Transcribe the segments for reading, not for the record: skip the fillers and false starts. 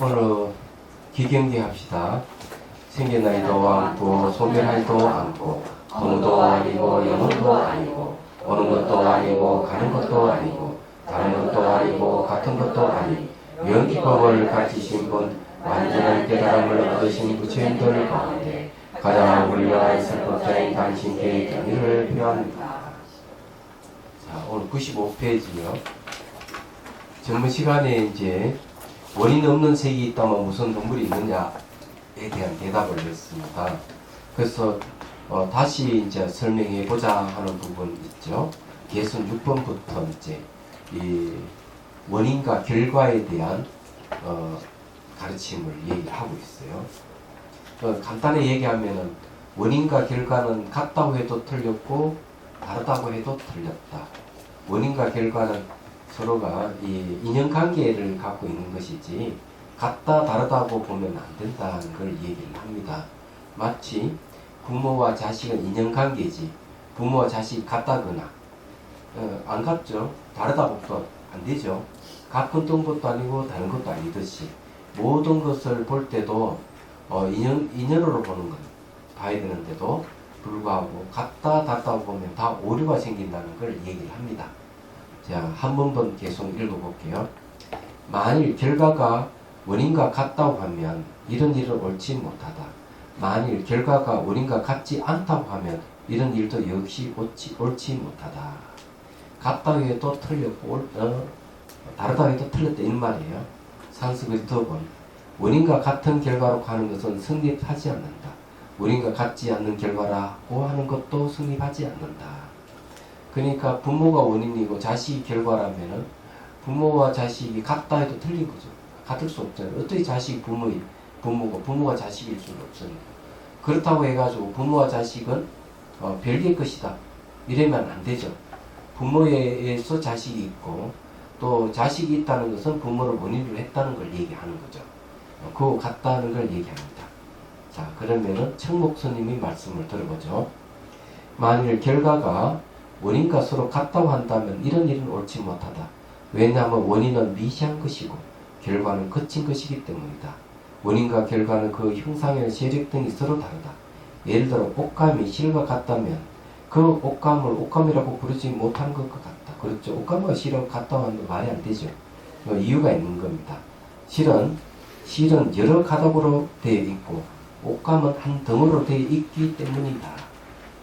오늘 기경기 합시다. 생겨나지도 않고 소멸하지도 않고 어느도 아니고 영혼도 아니고 오는 것도 아니고 가는 것도 아니고 다른 것도 아니고 같은 것도 아니 영기법을 가지신 분 완전한 깨달음을 얻으신 부처님들 가운데 가장 훌륭한 설법자인 당신께 경의를 표합니다. 자, 오늘 95페이지요. 전문 시간에 이제 원인 없는 색이 있다면 무슨 동물이 있느냐에 대한 대답을 했습니다. 그래서 다시 이제 설명해 보자 하는 부분 있죠. 개순 6번부터 이제 이 원인과 결과에 대한 가르침을 얘기하고 있어요. 간단히 얘기하면은 원인과 결과는 같다고 해도 틀렸고 다르다고 해도 틀렸다. 원인과 결과는 서로가 이 인연관계를 갖고 있는 것이지 같다 다르다고 보면 안 된다는 걸 얘기를 합니다. 마치 부모와 자식은 인연관계지 부모와 자식이 같다거나 안 같죠. 다르다고 또 안 되죠. 같은 것도 아니고 다른 것도 아니듯이 모든 것을 볼 때도 인연으로 보는 건 봐야 되는데도 불구하고 같다 다르다고 보면 다 오류가 생긴다는 걸 얘기를 합니다. 자, 한 번 계속 읽어볼게요. 만일 결과가 원인과 같다고 하면 이런 일은 옳지 못하다. 만일 결과가 원인과 같지 않다고 하면 이런 일도 역시 옳지 못하다. 같다고 해도 틀렸고 다르다고 해도 틀렸다 이 말이에요. 산스크리트 덕은 원인과 같은 결과로 가는 것은 성립하지 않는다. 원인과 같지 않는 결과라고 하는 것도 성립하지 않는다. 그러니까 부모가 원인이고 자식이 결과라면은 부모와 자식이 같다 해도 틀린 거죠. 같을 수 없잖아요. 어떻게 자식이 부모고 부모가 자식일 수는 없으니까. 그렇다고 해가지고 부모와 자식은 별개의 것이다. 이러면 안 되죠. 부모에서 자식이 있고 또 자식이 있다는 것은 부모를 원인으로 했다는 걸 얘기하는 거죠. 그거 같다는 걸 얘기합니다. 자, 그러면은 청목스님이 말씀을 들어보죠. 만일 결과가 원인과 서로 같다고 한다면 이런 일은 옳지 못하다. 왜냐하면 원인은 미시한 것이고 결과는 거친 것이기 때문이다. 원인과 결과는 그 형상의 세력 등이 서로 다르다. 예를 들어 옷감이 실과 같다면 그 옷감을 옷감이라고 부르지 못한 것 같다. 그렇죠. 옷감과 실은 같다고 하는 말이 안 되죠. 이유가 있는 겁니다. 실은 여러 가닥으로 되어 있고 옷감은 한 덩어리로 되어 있기 때문이다.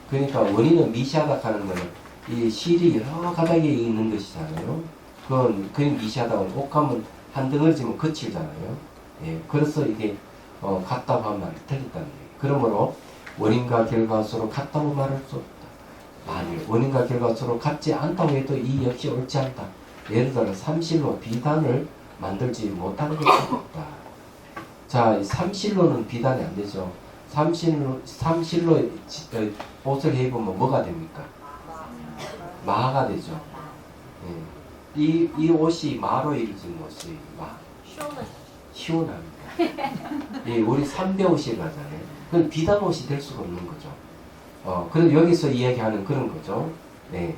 그러니까 원인은 미시하다 하는 것은 이 실이 여러 가닥에 있는 것이잖아요. 그건 미시하다고 옷감은 한 덩어리지만 거칠잖아요. 예, 그래서 이게 같다고 하면 틀렸다는 거예요. 그러므로 원인과 결과 서로 같다고 말할 수 없다. 만일 원인과 결과 서로 같지 않다고 해도 이 역시 옳지 않다. 예를 들어 삼실로 비단을 만들지 못하는 것이 없다. 자, 삼실로는 비단이 안 되죠. 삼실로 옷을 해보면 뭐가 됩니까? 마가 되죠. 예. 이 옷이 마로 이루어진 옷이 마. 시원합니다. 예, 우리 삼배옷이 가잖아요. 그건 비단 옷이 될 수가 없는 거죠. 그래서 여기서 이야기하는 그런 거죠. 네.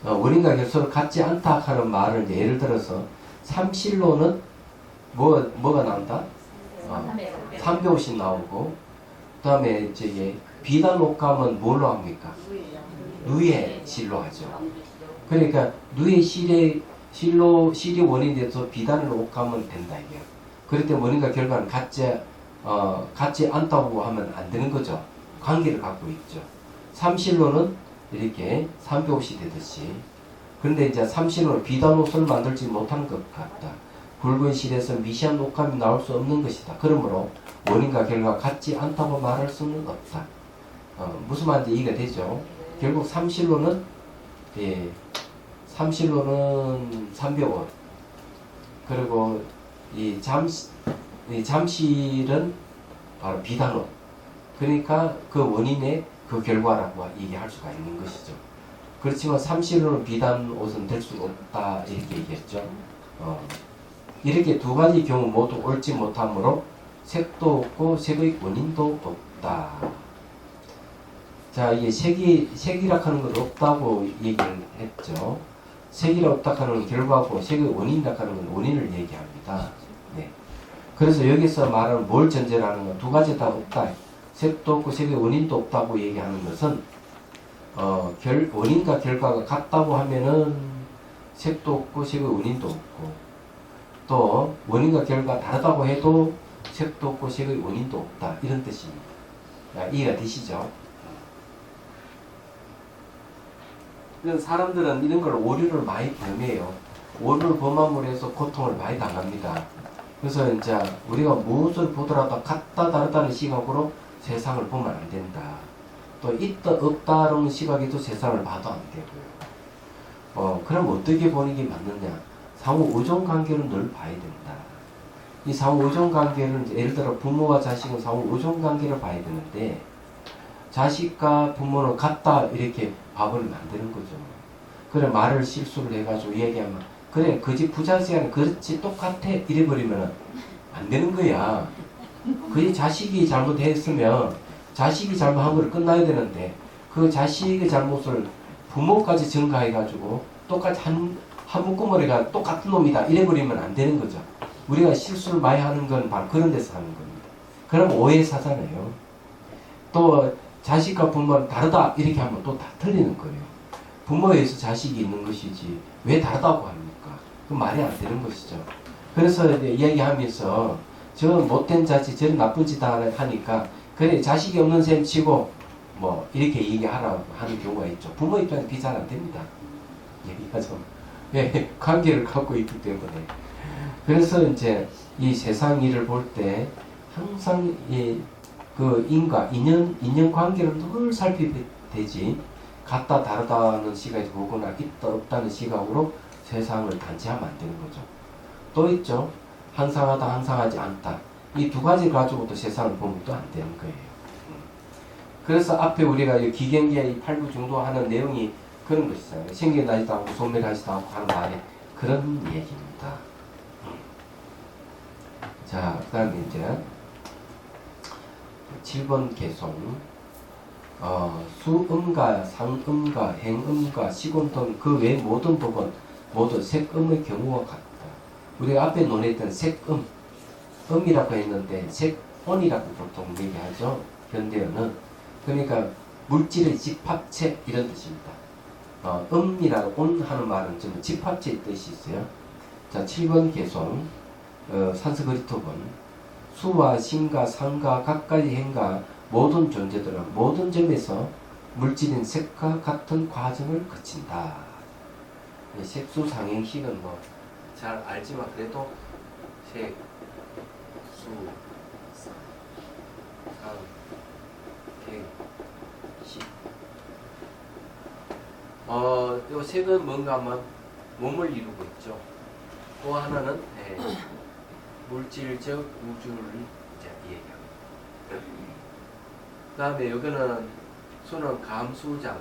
원인과 결과가 같지 않다 하는 말을 예를 들어서 삼실로는 뭐가 나온다? 삼배옷이 나오고 그 다음에 이제 비단 옷감은 뭘로 합니까? 누에 실로 하죠. 그러니까 누에 실이 원인이 돼서 비단을 옷감은 된다 이게요. 그럴 때 원인과 결과는 같지 않다고 하면 안 되는 거죠. 관계를 갖고 있죠. 삼실로는 이렇게 삼배옷이 되듯이. 그런데 이제 삼실로는 비단 옷을 만들지 못한 것 같다. 굵은 실에서 미시한 옷감이 나올 수 없는 것이다. 그러므로 원인과 결과가 같지 않다고 말할 수는 없다. 무슨 말인지 이해가 되죠? 결국 삼실로는 삼배옷 그리고 이 잠실은 바로 비단옷. 그러니까 그 원인의 그 결과라고 얘기할 수가 있는 것이죠. 그렇지만 삼실로는 비단옷은 될 수가 없다 이렇게 얘기했죠. 이렇게 두 가지 경우 모두 옳지 못하므로 색도 없고 색의 원인도 없다. 자, 이게 색이라 하는 건 없다고 얘기를 했죠. 색이라 없다 하는 건 결과고 색의 원인이라 하는 건 원인을 얘기합니다. 네. 그래서 여기서 말하는 뭘 전제로 하는 건 두 가지 다 없다. 색도 없고 색의 원인도 없다고 얘기하는 것은 원인과 결과가 같다고 하면은 색도 없고 색의 원인도 없고, 또 원인과 결과가 다르다고 해도 색도 없고 색의 원인도 없다, 이런 뜻입니다. 이해가 되시죠? 그래서 사람들은 이런 걸 오류를 많이 범해요. 오류를 범함으로 해서 고통을 많이 당합니다. 그래서 이제 우리가 무엇을 보더라도 같다 다르다는 시각으로 세상을 보면 안 된다. 또 있다 없다라는 시각에도 세상을 봐도 안 되고요. 그럼 어떻게 보는 게 맞느냐? 상호 의존 관계를 늘 봐야 된다. 이 상호 의존 관계를 예를 들어 부모와 자식은 상호 의존 관계를 봐야 되는데, 자식과 부모는 같다 이렇게 봐버리면 안 되는 거죠. 그래 말을 실수를 해가지고 얘기하면 그래 그 집 부자세는 그렇지 똑같아 이래버리면 안 되는 거야. 그 자식이 잘못했으면 자식이 잘못한 걸 끝나야 되는데, 그 자식의 잘못을 부모까지 증가해가지고 똑같이 한 묶음머리가 똑같은 놈이다 이래버리면 안 되는 거죠. 우리가 실수를 많이 하는 건 바로 그런 데서 하는 겁니다. 그럼 오해 사잖아요. 또 자식과 부모는 다르다 이렇게 하면 또 다 틀리는 거예요. 부모에 의해서 자식이 있는 것이지 왜 다르다고 합니까? 그 말이 안 되는 것이죠. 그래서 이야기하면서 저 못된 자식 저런 나쁜 짓 하니까 그래 자식이 없는 셈 치고 뭐 이렇게 얘기하라고 하는 경우가 있죠. 부모 입장에서 그게 잘 안 됩니다. 얘기가 좀 관계를 갖고 있기 때문에. 그래서 이제 이 세상 일을 볼 때 항상 그 인연 관계를 늘 살피게 되지, 같다 다르다는 시각에서 보거나 있다 없다는 시각으로 세상을 단지하면 안 되는 거죠. 또 있죠. 항상하다 항상하지 않다. 이 두 가지 가지고도 세상을 보면 또 안 되는 거예요. 그래서 앞에 우리가 이 기경계의 8부 중도 하는 내용이 그런 것이잖아요. 생겨나지도 않고 소멸하지도 않고 하는 말에 그런 얘기입니다. 자, 그 다음에 이제 7번 개송. 수음과 상음과 행음과 시곤통 그 외 모든 법은 모두 색음의 경우와 같다. 우리가 앞에 논했던 색음, 음이라고 했는데 색온이라고 보통 얘기하죠. 현대어는. 그러니까 물질의 집합체 이런 뜻입니다. 음이라고 온 하는 말은 좀 집합체의 뜻이 있어요. 자, 7번 개송. 산스크리트본. 수와 신과 상과 각가지 행과 모든 존재들은 모든 점에서 물질인 색과 같은 과정을 거친다. 색수상행식은 뭐 잘 알지만 그래도 색, 수, 상, 행, 식. 요 색은 뭔가 하면 몸을 이루고 있죠. 또 하나는 물질적 우주를 이제 얘기합니다. 그 다음에 여기는 수는 감수작용,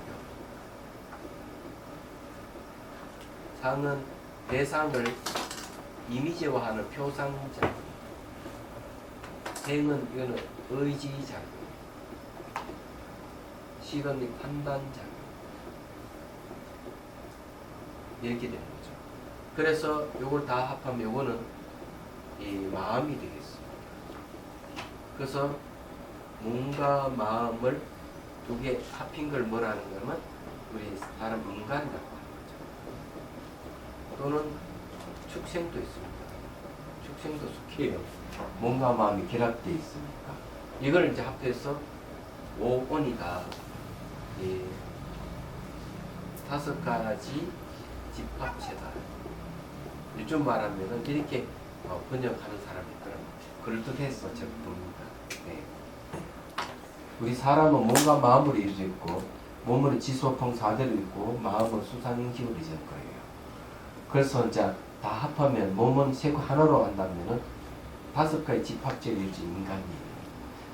상은 대상을 이미지화하는 표상작용, 행은 이거는 의지작용, 식은 판단작용, 이렇게 되는 거죠. 그래서 요걸 다 합하면 요거는 이 마음이 되겠습니다. 그래서 몸과 마음을 두 개 합힌 걸 뭐라는 거면 우리 사람 인간이라고 하는 거죠. 또는 축생도 있습니다. 축생도 속해요. 몸과 마음이 결합되어 있으니까. 이걸 이제 합해서 오온이다. 이 5가지 집합체다. 요즘 말하면은 이렇게 번역하는 사람이 있더라고요. 그럴듯해서 제가 봅니다. 네. 우리 사람은 몸과 마음으로 이루어져 있고, 몸은 지소통 4대로 있고, 마음은 수상행식으로 이루어질 거예요. 그래서 이제 다 합하면 몸은 세 하나로 한다면은 5가지 집합체로 이루어진 인간이에요.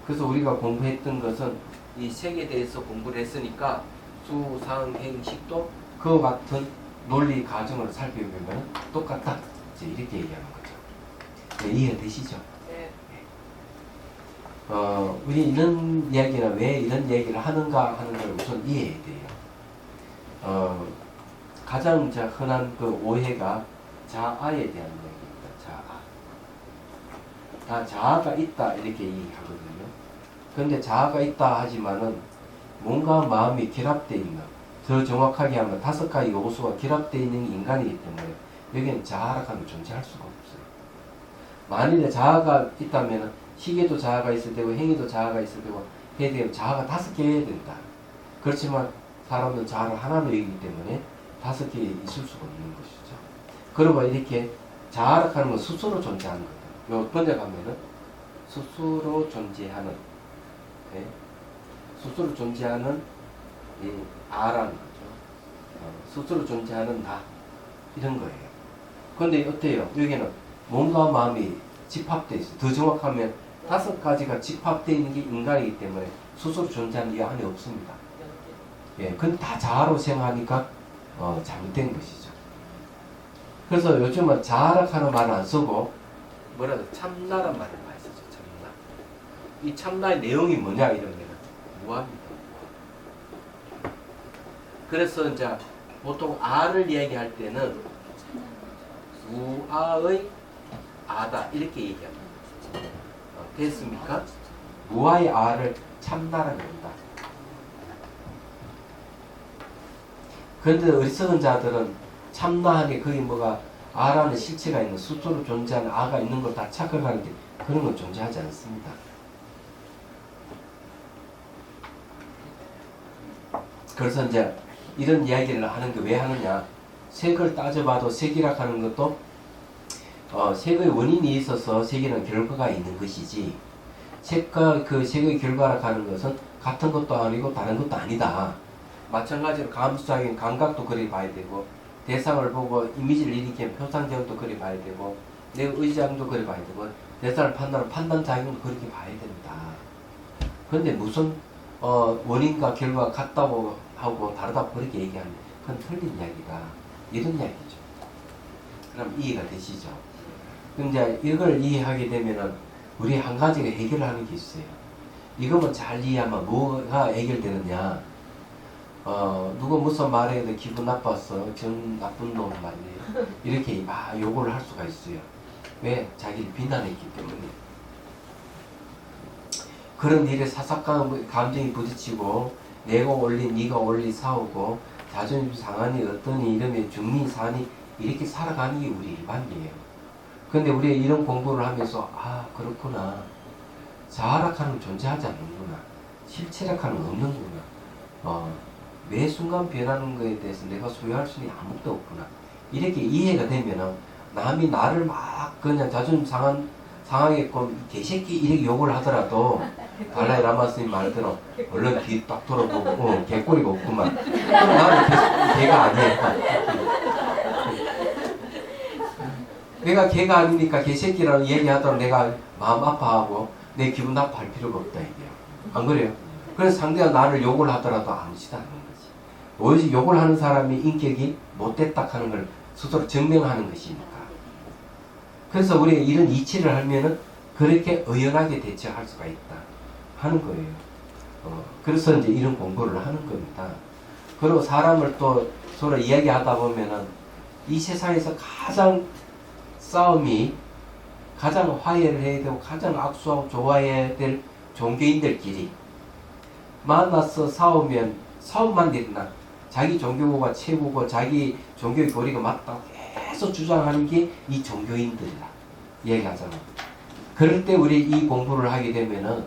그래서 우리가 공부했던 것은 이 색에 대해서 공부를 했으니까 수상행식도 그와 같은 논리 과정을 살펴보면 똑같다. 이제 이렇게 얘기하는 거죠. 네, 이해되시죠? 네. 우리 이런 이야기나 왜 이런 얘기를 하는가 하는 걸 우선 이해해야 돼요. 가장 흔한 그 오해가 자아에 대한 이야기입니다. 자아. 다 자아가 있다 이렇게 얘기하거든요. 그런데 자아가 있다 하지만은 몸과 마음이 결합되어 있는, 더 정확하게 하면 5가지 요소가 결합되어 있는 인간이기 때문에 여기는 자아라고 하면 존재할 수가 없어요. 만일에 자아가 있다면 시계도 자아가 있을 테고 행위도 자아가 있을 테고 해야 되면 자아가 5개여야 된다. 그렇지만 사람은 자아를 하나로 여기기 때문에 5개 있을 수가 없는 것이죠. 그러고 이렇게 자아라고 하는 건 스스로 존재하는 거다. 요 번역하면은 스스로 존재하는, 네? 스스로 존재하는 이 아라는 거죠. 스스로 존재하는 나, 이런 거예요. 그런데 어때요? 여기는 몸과 마음이 집합되어 있어요. 더 정확하면 5가지가 집합되어 있는 게 인간이기 때문에 스스로 존재하는 게 안에 없습니다. 예, 근데 다 자아로 생각하니까 잘못된 것이죠. 그래서 요즘은 자아라고 하는 말을 안 쓰고 뭐라도 참나란 말을 많이 쓰죠. 참나. 이 참나의 내용이 뭐냐 이러면 무합니다. 그래서 이제 보통 아를 이야기할 때는 무아의 아다 이렇게 얘기합니다. 됐습니까? 무아의 아를 참나라고 한다. 그런데 어리석은 자들은 참나하게 거기 뭐가 아라는 실체가 있는, 스스로 존재하는 아가 있는 걸 다 착각하는데 그런 건 존재하지 않습니다. 그래서 이제 이런 이야기를 하는 게 왜 하느냐? 색을 따져봐도 색이라 하는 것도 색의 원인이 있어서 색에는 결과가 있는 것이지, 색과 그 색의 결과라 하는 것은 같은 것도 아니고 다른 것도 아니다. 마찬가지로 감수적인 감각도 그리 봐야 되고, 대상을 보고 이미지를 일으키는 표상작용도 그리 봐야 되고, 내 의지작용도 그리 봐야 되고, 대상을 판단하는 판단작용도 그렇게 봐야 된다. 그런데 무슨 원인과 결과가 같다고 하고 다르다고 그렇게 얘기하는, 그건 틀린 이야기다. 이런 이야기죠. 그럼 이해가 되시죠? 근데 이걸 이해하게 되면은 우리 한 가지가 해결하는 게 있어요. 이것만 잘 이해하면 뭐가 해결되느냐? 누가 무슨 말해도 기분 나빴어. 전 나쁜 놈 말이에요. 이렇게 막 욕을 할 수가 있어요. 왜? 자기를 비난했기 때문에. 그런 일에 사삭한 감정이 부딪히고, 내가 올린, 네가 올린 싸우고, 자존심 상하니 어떠니 이러면 중리 사니 이렇게 살아가는 게 우리 일반이에요. 근데 우리가 이런 공부를 하면서 그렇구나. 자아락하는 존재하지 않는구나. 실체락하는 없는구나. 매 순간 변하는 것에 대해서 내가 소유할 수 있는 아무것도 없구나. 이렇게 이해가 되면은 남이 나를 막 그냥 자존심 상하게끔 개새끼 이렇게 욕을 하더라도 달라이 라마 스님 말대로 얼른 뒤 딱 돌아보고 개꼬리가 없구만. 그럼 나는 개가 아니야. 내가 개가 아니니까 개새끼라고 얘기하더라도 내가 마음 아파하고 내 기분 나빠할 필요가 없다 이게요. 안 그래요? 그래서 상대가 나를 욕을 하더라도 아무지도 않는 거지. 오직 욕을 하는 사람이 인격이 못됐다 하는 걸 스스로 증명하는 것이니까. 그래서 우리가 이런 이치를 하면은 그렇게 의연하게 대처할 수가 있다 하는 거예요. 그래서 이제 이런 공부를 하는 겁니다. 그리고 사람을 또 서로 이야기하다 보면은 이 세상에서 가장 싸움이 가장 화해를 해야 되고 가장 악수하고 좋아해야 될 종교인들끼리 만나서 싸우면 싸움만 일어나. 자기 종교가 최고고 자기 종교의 교리가 맞다고 계속 주장하는 게 이 종교인들이다 얘기하잖아. 그럴 때 우리 이 공부를 하게 되면은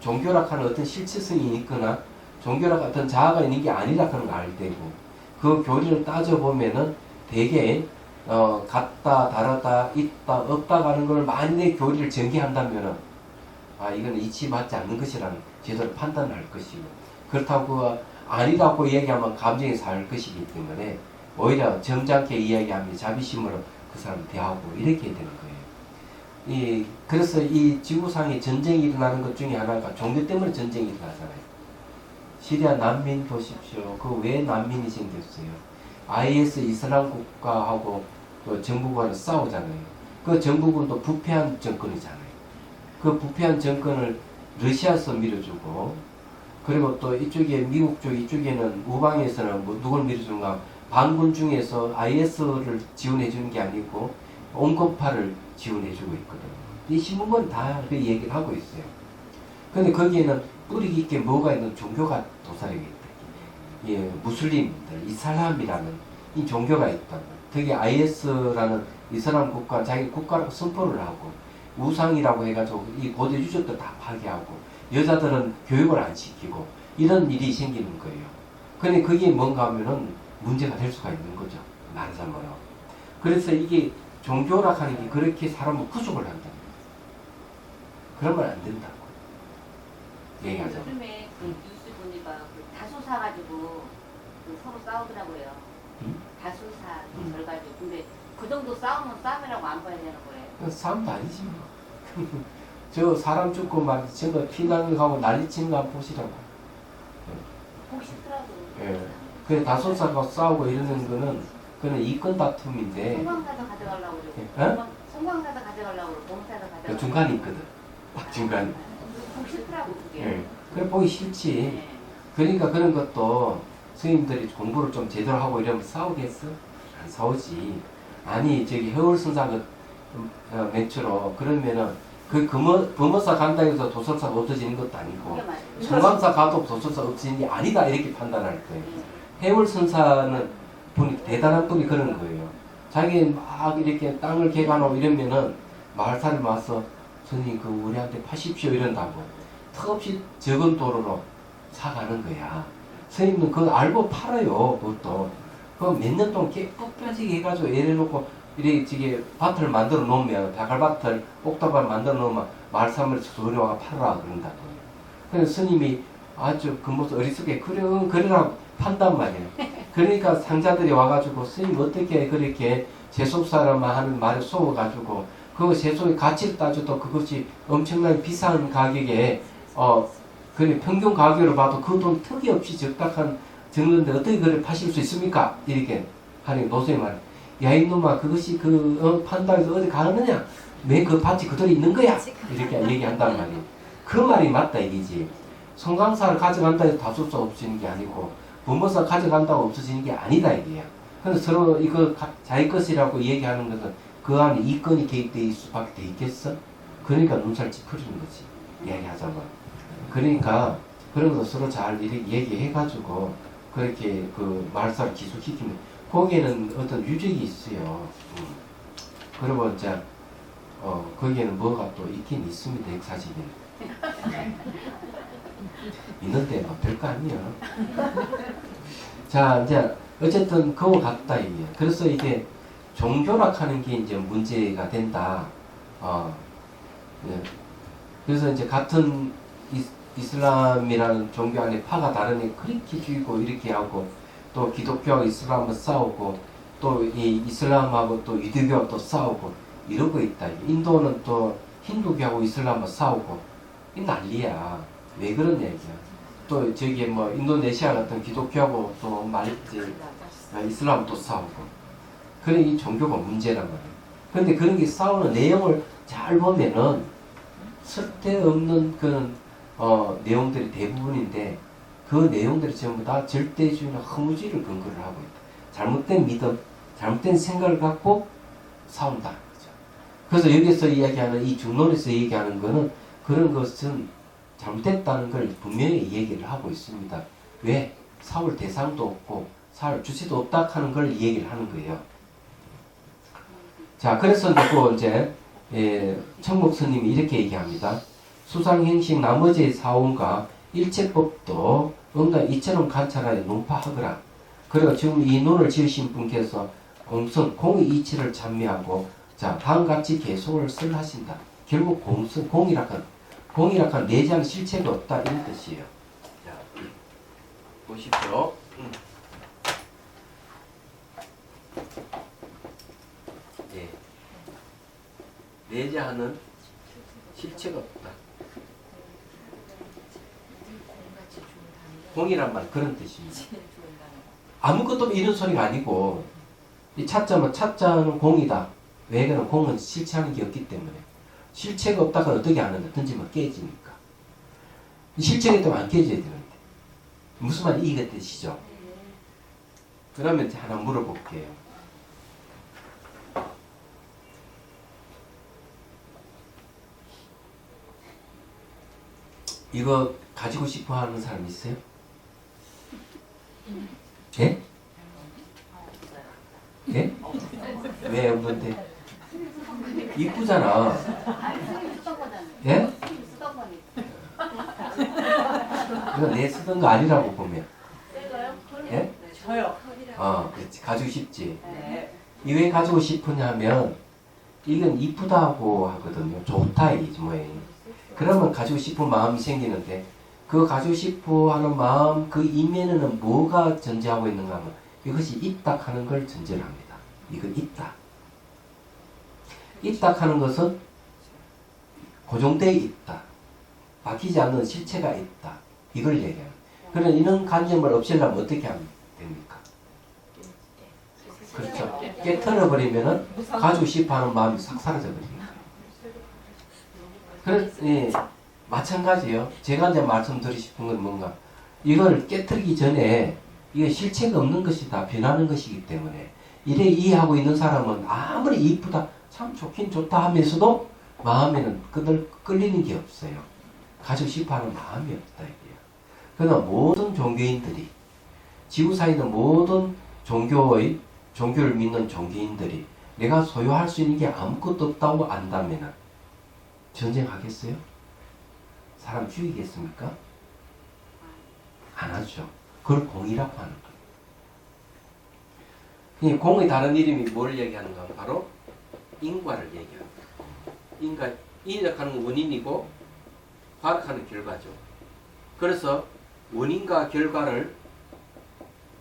종교라 하는 어떤 실체성이 있거나 종교라 어떤 자아가 있는 게 아니라 하는 걸 알게 되고, 그 교리를 따져보면은 되게 같다, 다르다, 있다, 없다 하는 걸 만약에 교리를 전개한다면은 이건 이치 맞지 않는 것이라는 제대로 판단할 것이고, 그렇다고 아니라고 얘기하면 감정이 살 것이기 때문에 오히려 점잖게 이야기하면 자비심으로 그 사람을 대하고 이렇게 되는 거예요. 그래서 이 지구상에 전쟁이 일어나는 것 중에 하나가 종교 때문에 전쟁이 일어나잖아요. 시리아 난민 보십시오. 그 왜 난민이 생겼어요? IS 이슬람 국가하고 또 정부군을 싸우잖아요. 그 정부군도 부패한 정권이잖아요. 그 부패한 정권을 러시아에서 밀어주고, 그리고 또 이쪽에 미국 쪽 이쪽에는 우방에서는 누굴 밀어주는가? 반군 중에서 IS를 지원해 주는 게 아니고 온건파를 지원해 주고 있거든요. 이 신문은 다 그 얘기를 하고 있어요. 근데 거기에는 뿌리 깊게 뭐가 있는 종교가 도사리고 있다. 예, 무슬림들, 이슬람이라는 이 종교가 있다. 특히 IS라는 이슬람 국가, 자기 국가라고 선포를 하고 우상이라고 해가지고 이 고대 유적들 다 파괴하고 여자들은 교육을 안 시키고 이런 일이 생기는 거예요. 근데 그게 뭔가 하면은 문제가 될 수가 있는 거죠. 말하자면. 그래서 이게 종교라 하는 게 그렇게 사람을 구속을 한다. 그러면 안 된다고 얘기하죠. 요즘에 그 뉴스 보니까 그 다수 사가지고 그 서로 싸우더라고요. 다수사 결과지고. 근데 그 정도 싸우면 싸움이라고 안 봐야 되는 거예요. 싸움도 아니지 뭐. 저 사람 죽고 막 전부 피난을 가고 난리치는 거 보시라고. 보기 싫더라고. 예. 그 다소사가 싸우고 이러는 거는 그는 이권 다툼인데. 성광사도 가져가려고 그러고. 어? 성광사도 가져가려고 그러고. 봉사도 가져가려고. 그 중간에 있거든. 딱 중간. 보기 싫더라고 그게. 예. 그래 보기 싫지. 네. 그러니까 그런 것도 스님들이 공부를 좀 제대로 하고 이러면 싸우겠어? 안 싸우지. 아니 저기 해월선사 그 멘트로 그러면은 그 범어사 간다 해서 도설사가 없어지는 것도 아니고 그게 맞아요. 성광사 가도 도설사 없어지는 게 아니다 이렇게 판단할 거예요. 네. 해월선사는 분이 대단한 분이 그런 거예요. 자기 막 이렇게 땅을 개간하고 이러면은 마을 사람 와서 스님 그 우리한테 파십시오 이런다고 턱없이 적은 도로로 사가는 거야. 스님은 그거 알고 팔아요. 그것도 그 몇 년 동안 깨끗하게 해가지고 이래놓고 이렇게 저기 밭을 만들어 놓으면 다갈밭을 옥탑을 만들어 놓으면 마을 사람들이 들어와 팔아 그런다고. 그래서 스님이 아주 그 모습 어리석게 그러라고 판단 말이에요. 그러니까 상자들이 와가지고 스님 어떻게 그렇게 세속 사람만 하는 말에 속아가지고 그 세속의 가치를 따져도 그것이 엄청나게 비싼 가격에 그래 평균 가격으로 봐도 그 돈 턱이 없이 적당한 적는데 어떻게 그걸 파실 수 있습니까? 이렇게 하니 노선이 말해. 야 이놈아 그것이 판다해서 어디 가느냐? 왜 그 밭이 그대로 있는 거야? 이렇게 얘기한단 말이에요. 그 말이 맞다 이기지. 성강사를 가져간다 해서 다소사 없어지는 게 아니고 부모사 가져간다고 없어지는 게 아니다 이게야. 근데 서로 이거 자기 것이라고 얘기하는 것은 그 안에 이권이 개입되어 있을 수밖에 돼 있겠어? 그러니까 눈살 찌푸리는 거지. 이야기하자면. 그러니까 그런 거 서로 잘 이렇게 얘기해가지고 그렇게 그 말살을 기술시키면 거기에는 어떤 유적이 있어요. 그리고 이제 거기에는 뭐가 또 있긴 있습니다. 역사적인. 있는데 뭐 별거 아니야. 자 이제 어쨌든 그거 같다 이게. 그래서 이게 종교락하는 게 이제 문제가 된다. 네. 그래서 이제 같은 이슬람이라는 종교 안에 파가 다르니 그렇게 죽이고 이렇게 하고 또 기독교하고 이슬람은 싸우고 또 이 이슬람하고 또 유대교하고 또 싸우고 이러고 있다. 인도는 또 힌두교하고 이슬람하고 싸우고 이 난리야. 왜 그런 얘기야. 또 저기 뭐 인도네시아 같은 기독교하고 또 이슬람 또 싸우고. 그래 이 종교가 문제란 말이야. 근데 그런 게 싸우는 내용을 잘 보면은 쓸데없는 그런 내용들이 대부분인데 그 내용들이 전부 다 절대주의나 허무주의를 근거를 하고 있다. 잘못된 믿음, 잘못된 생각을 갖고 싸운다는 거죠. 그래서 여기서 이야기하는 이 중론에서 얘기하는 거는 그런 것은 잘못됐다는 걸 분명히 얘기를 하고 있습니다. 왜? 싸울 대상도 없고 싸울 주체도 없다 하는 걸 얘기를 하는 거예요. 자, 그래서 이제 청국 스님이 이렇게 얘기합니다. 수상행식 나머지의 사원과 일체법도 응가 이처럼 관찰하여 논파하거라. 그리고 지금 이 논을 지으신 분께서 공성, 공의 이치를 찬미하고 자 다음같이 개송을 설하신다. 결국 공이라건 내장 실체가 없다 이런 뜻이에요. 자, 보십시오. 예. 내자하는 실체가 없다. 공이란 말 그런 뜻입니다. 아무것도 없는 이런 소리가 아니고 이 차자는 공이다. 왜 그러면 공은 실체하는 게 없기 때문에 실체가 없다가 어떻게 하는데 던지면 깨지니까 실체가 있다면 안 깨져야 되는데 무슨 말이 이게 뜻이죠. 그러면 이제 하나 물어볼게요. 이거 가지고 싶어 하는 사람 있어요? 예? 예? 왜 없는데? 이쁘잖아. 아니, 선생님 쓰던 거잖아요. 예? 선생님 쓰던 거니까. 이거 내 쓰던 거 아니라고 보면. 새거요? 예? 저요. 그렇지. 가지고 싶지. 네. 이 왜 가지고 싶으냐 하면 이건 이쁘다고 하거든요. 좋다 이 모양이. 그러면 가지고 싶은 마음이 생기는데 그 가지고 싶어 하는 마음 그 이면에는 뭐가 존재하고 있는가 하면 이것이 있다 하는 걸 존재를 합니다. 이건 있다. 있다 하는 것은 고정되어 있다. 바뀌지 않는 실체가 있다. 이걸 얘기합니다. 그러나 이런 관념을 없애려면 어떻게 하면 됩니까? 그렇죠. 깨트려버리면은 가지고 싶어 하는 마음이 싹 사라져버립니다. 예, 마찬가지예요. 제가 이제 말씀드리고 싶은 건 뭔가 이걸 깨트리기 전에 이게 실체가 없는 것이다. 변하는 것이기 때문에 이래 이해하고 있는 사람은 아무리 이쁘다 참 좋긴 좋다 하면서도 마음에는 끌리는 게 없어요. 가지고 싶어 하는 마음이 없다 이게요. 그러나 모든 종교인들이 지구상에 있는 모든 종교를 믿는 종교인들이 내가 소유할 수 있는 게 아무것도 없다고 안다면 전쟁하겠어요? 사람 죽이겠습니까? 안 하죠. 그걸 공이라고 하는 거예요. 이 공의 다른 이름이 뭘 얘기하는가 하면 바로 인과를 얘기합니다. 인력하는 원인이고 과학하는 결과죠. 그래서 원인과 결과를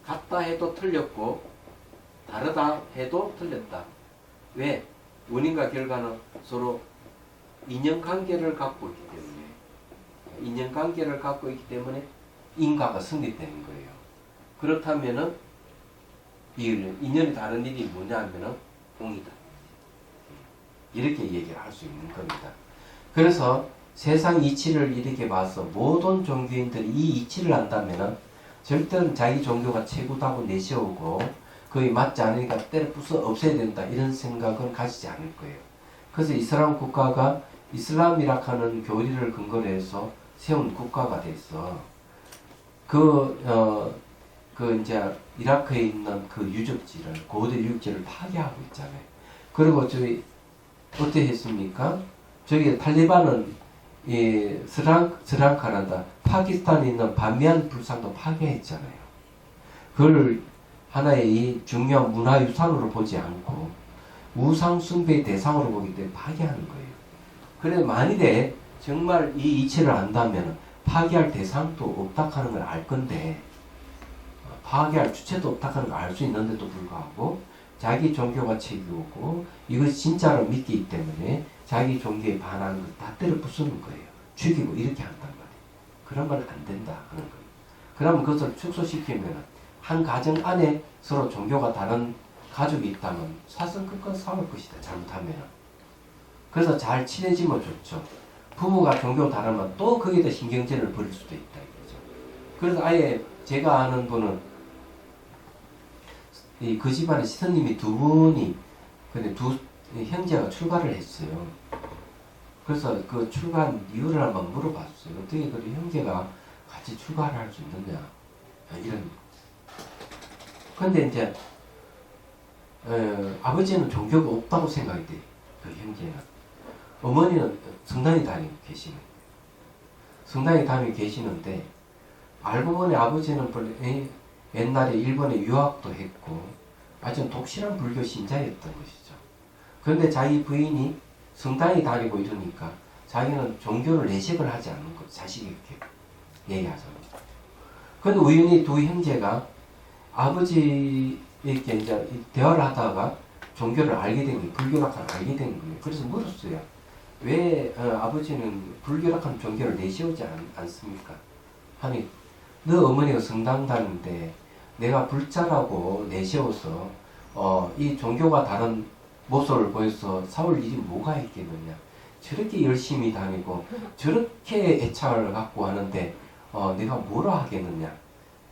같다 해도 틀렸고 다르다 해도 틀렸다. 왜? 원인과 결과는 서로 인연관계를 갖고 있기 때문에 인연관계를 갖고 있기 때문에 인과가 성립되는 거예요. 그렇다면은 이 인연이 다른 일이 뭐냐 하면은 공이다. 이렇게 얘기를 할 수 있는 겁니다. 그래서 세상 이치를 이렇게 봐서 모든 종교인들이 이 이치를 안다면은 절대로 자기 종교가 최고다고 내세우고 거의 맞지 않으니까 때려 부숴 없애야 된다 이런 생각은 가지지 않을 거예요. 그래서 이슬람 국가가 이슬람이라 하는 교리를 근거로 해서 세운 국가가 돼서 이제 이라크에 있는 그 유적지를 고대 유적지를 파괴하고 있잖아요. 그리고 저기 어떻게 했습니까? 저기 탈리반은 이 스리랑카란다 파키스탄에 있는 바미안 불상도 파괴했잖아요. 그걸 하나의 이 중요한 문화유산으로 보지 않고 우상 숭배의 대상으로 보기 때문에 파괴하는 거예요. 그래서 만일에 정말 이 이치를 안다면 파괴할 대상도 없다 하는 걸 알 건데 파괴할 주체도 없다 하는 걸 알 수 있는데도 불구하고 자기 종교가 책이오고 이것이 진짜로 믿기 때문에 자기 종교에 반하는 걸 다 때려 부수는 거예요. 죽이고 이렇게 한단 말이에요. 그런 건 안 된다 하는 거예요. 그러면 그것을 축소시키면 한 가정 안에 서로 종교가 다른 가족이 있다면 사성끝과 싸울 것이다. 잘못하면. 그래서 잘 친해지면 좋죠. 부부가 종교 다르면 또 거기다 신경전을 벌일 수도 있다. 이거죠. 그래서 아예 제가 아는 분은 그 집안에 스님이 두 분이 근데 두 형제가 출가를 했어요. 그래서 그 출가한 이유를 한번 물어봤어요. 어떻게 그 형제가 같이 출가를 할 수 있느냐 이런. 근데 이제 아버지는 종교가 없다고 생각이 돼. 그 형제는. 어머니는 성당에 다니고 계시는 거예요. 성당에 다니고 계시는데 알고 보니 아버지는 옛날에 일본에 유학도 했고 아주 독실한 불교 신자였던 것이죠. 그런데 자기 부인이 성당에 다니고 이러니까 자기는 종교를 내색을 하지 않는 것, 자식에게 얘기하잖아요. 그런데 우연히 두 형제가 아버지에게 이제 대화를 하다가 종교를 알게 된 거예요. 불교락한 알게 된 거예요. 그래서 물었어요. 왜 아버지는 불교락한 종교를 내세우지 않습니까? 하니 너 어머니가 성당 다니는데 내가 불자라고 내세워서 이 종교가 다른 모습을 보여서 싸울 일이 뭐가 있겠느냐. 저렇게 열심히 다니고 저렇게 애착을 갖고 하는데 내가 뭐라 하겠느냐.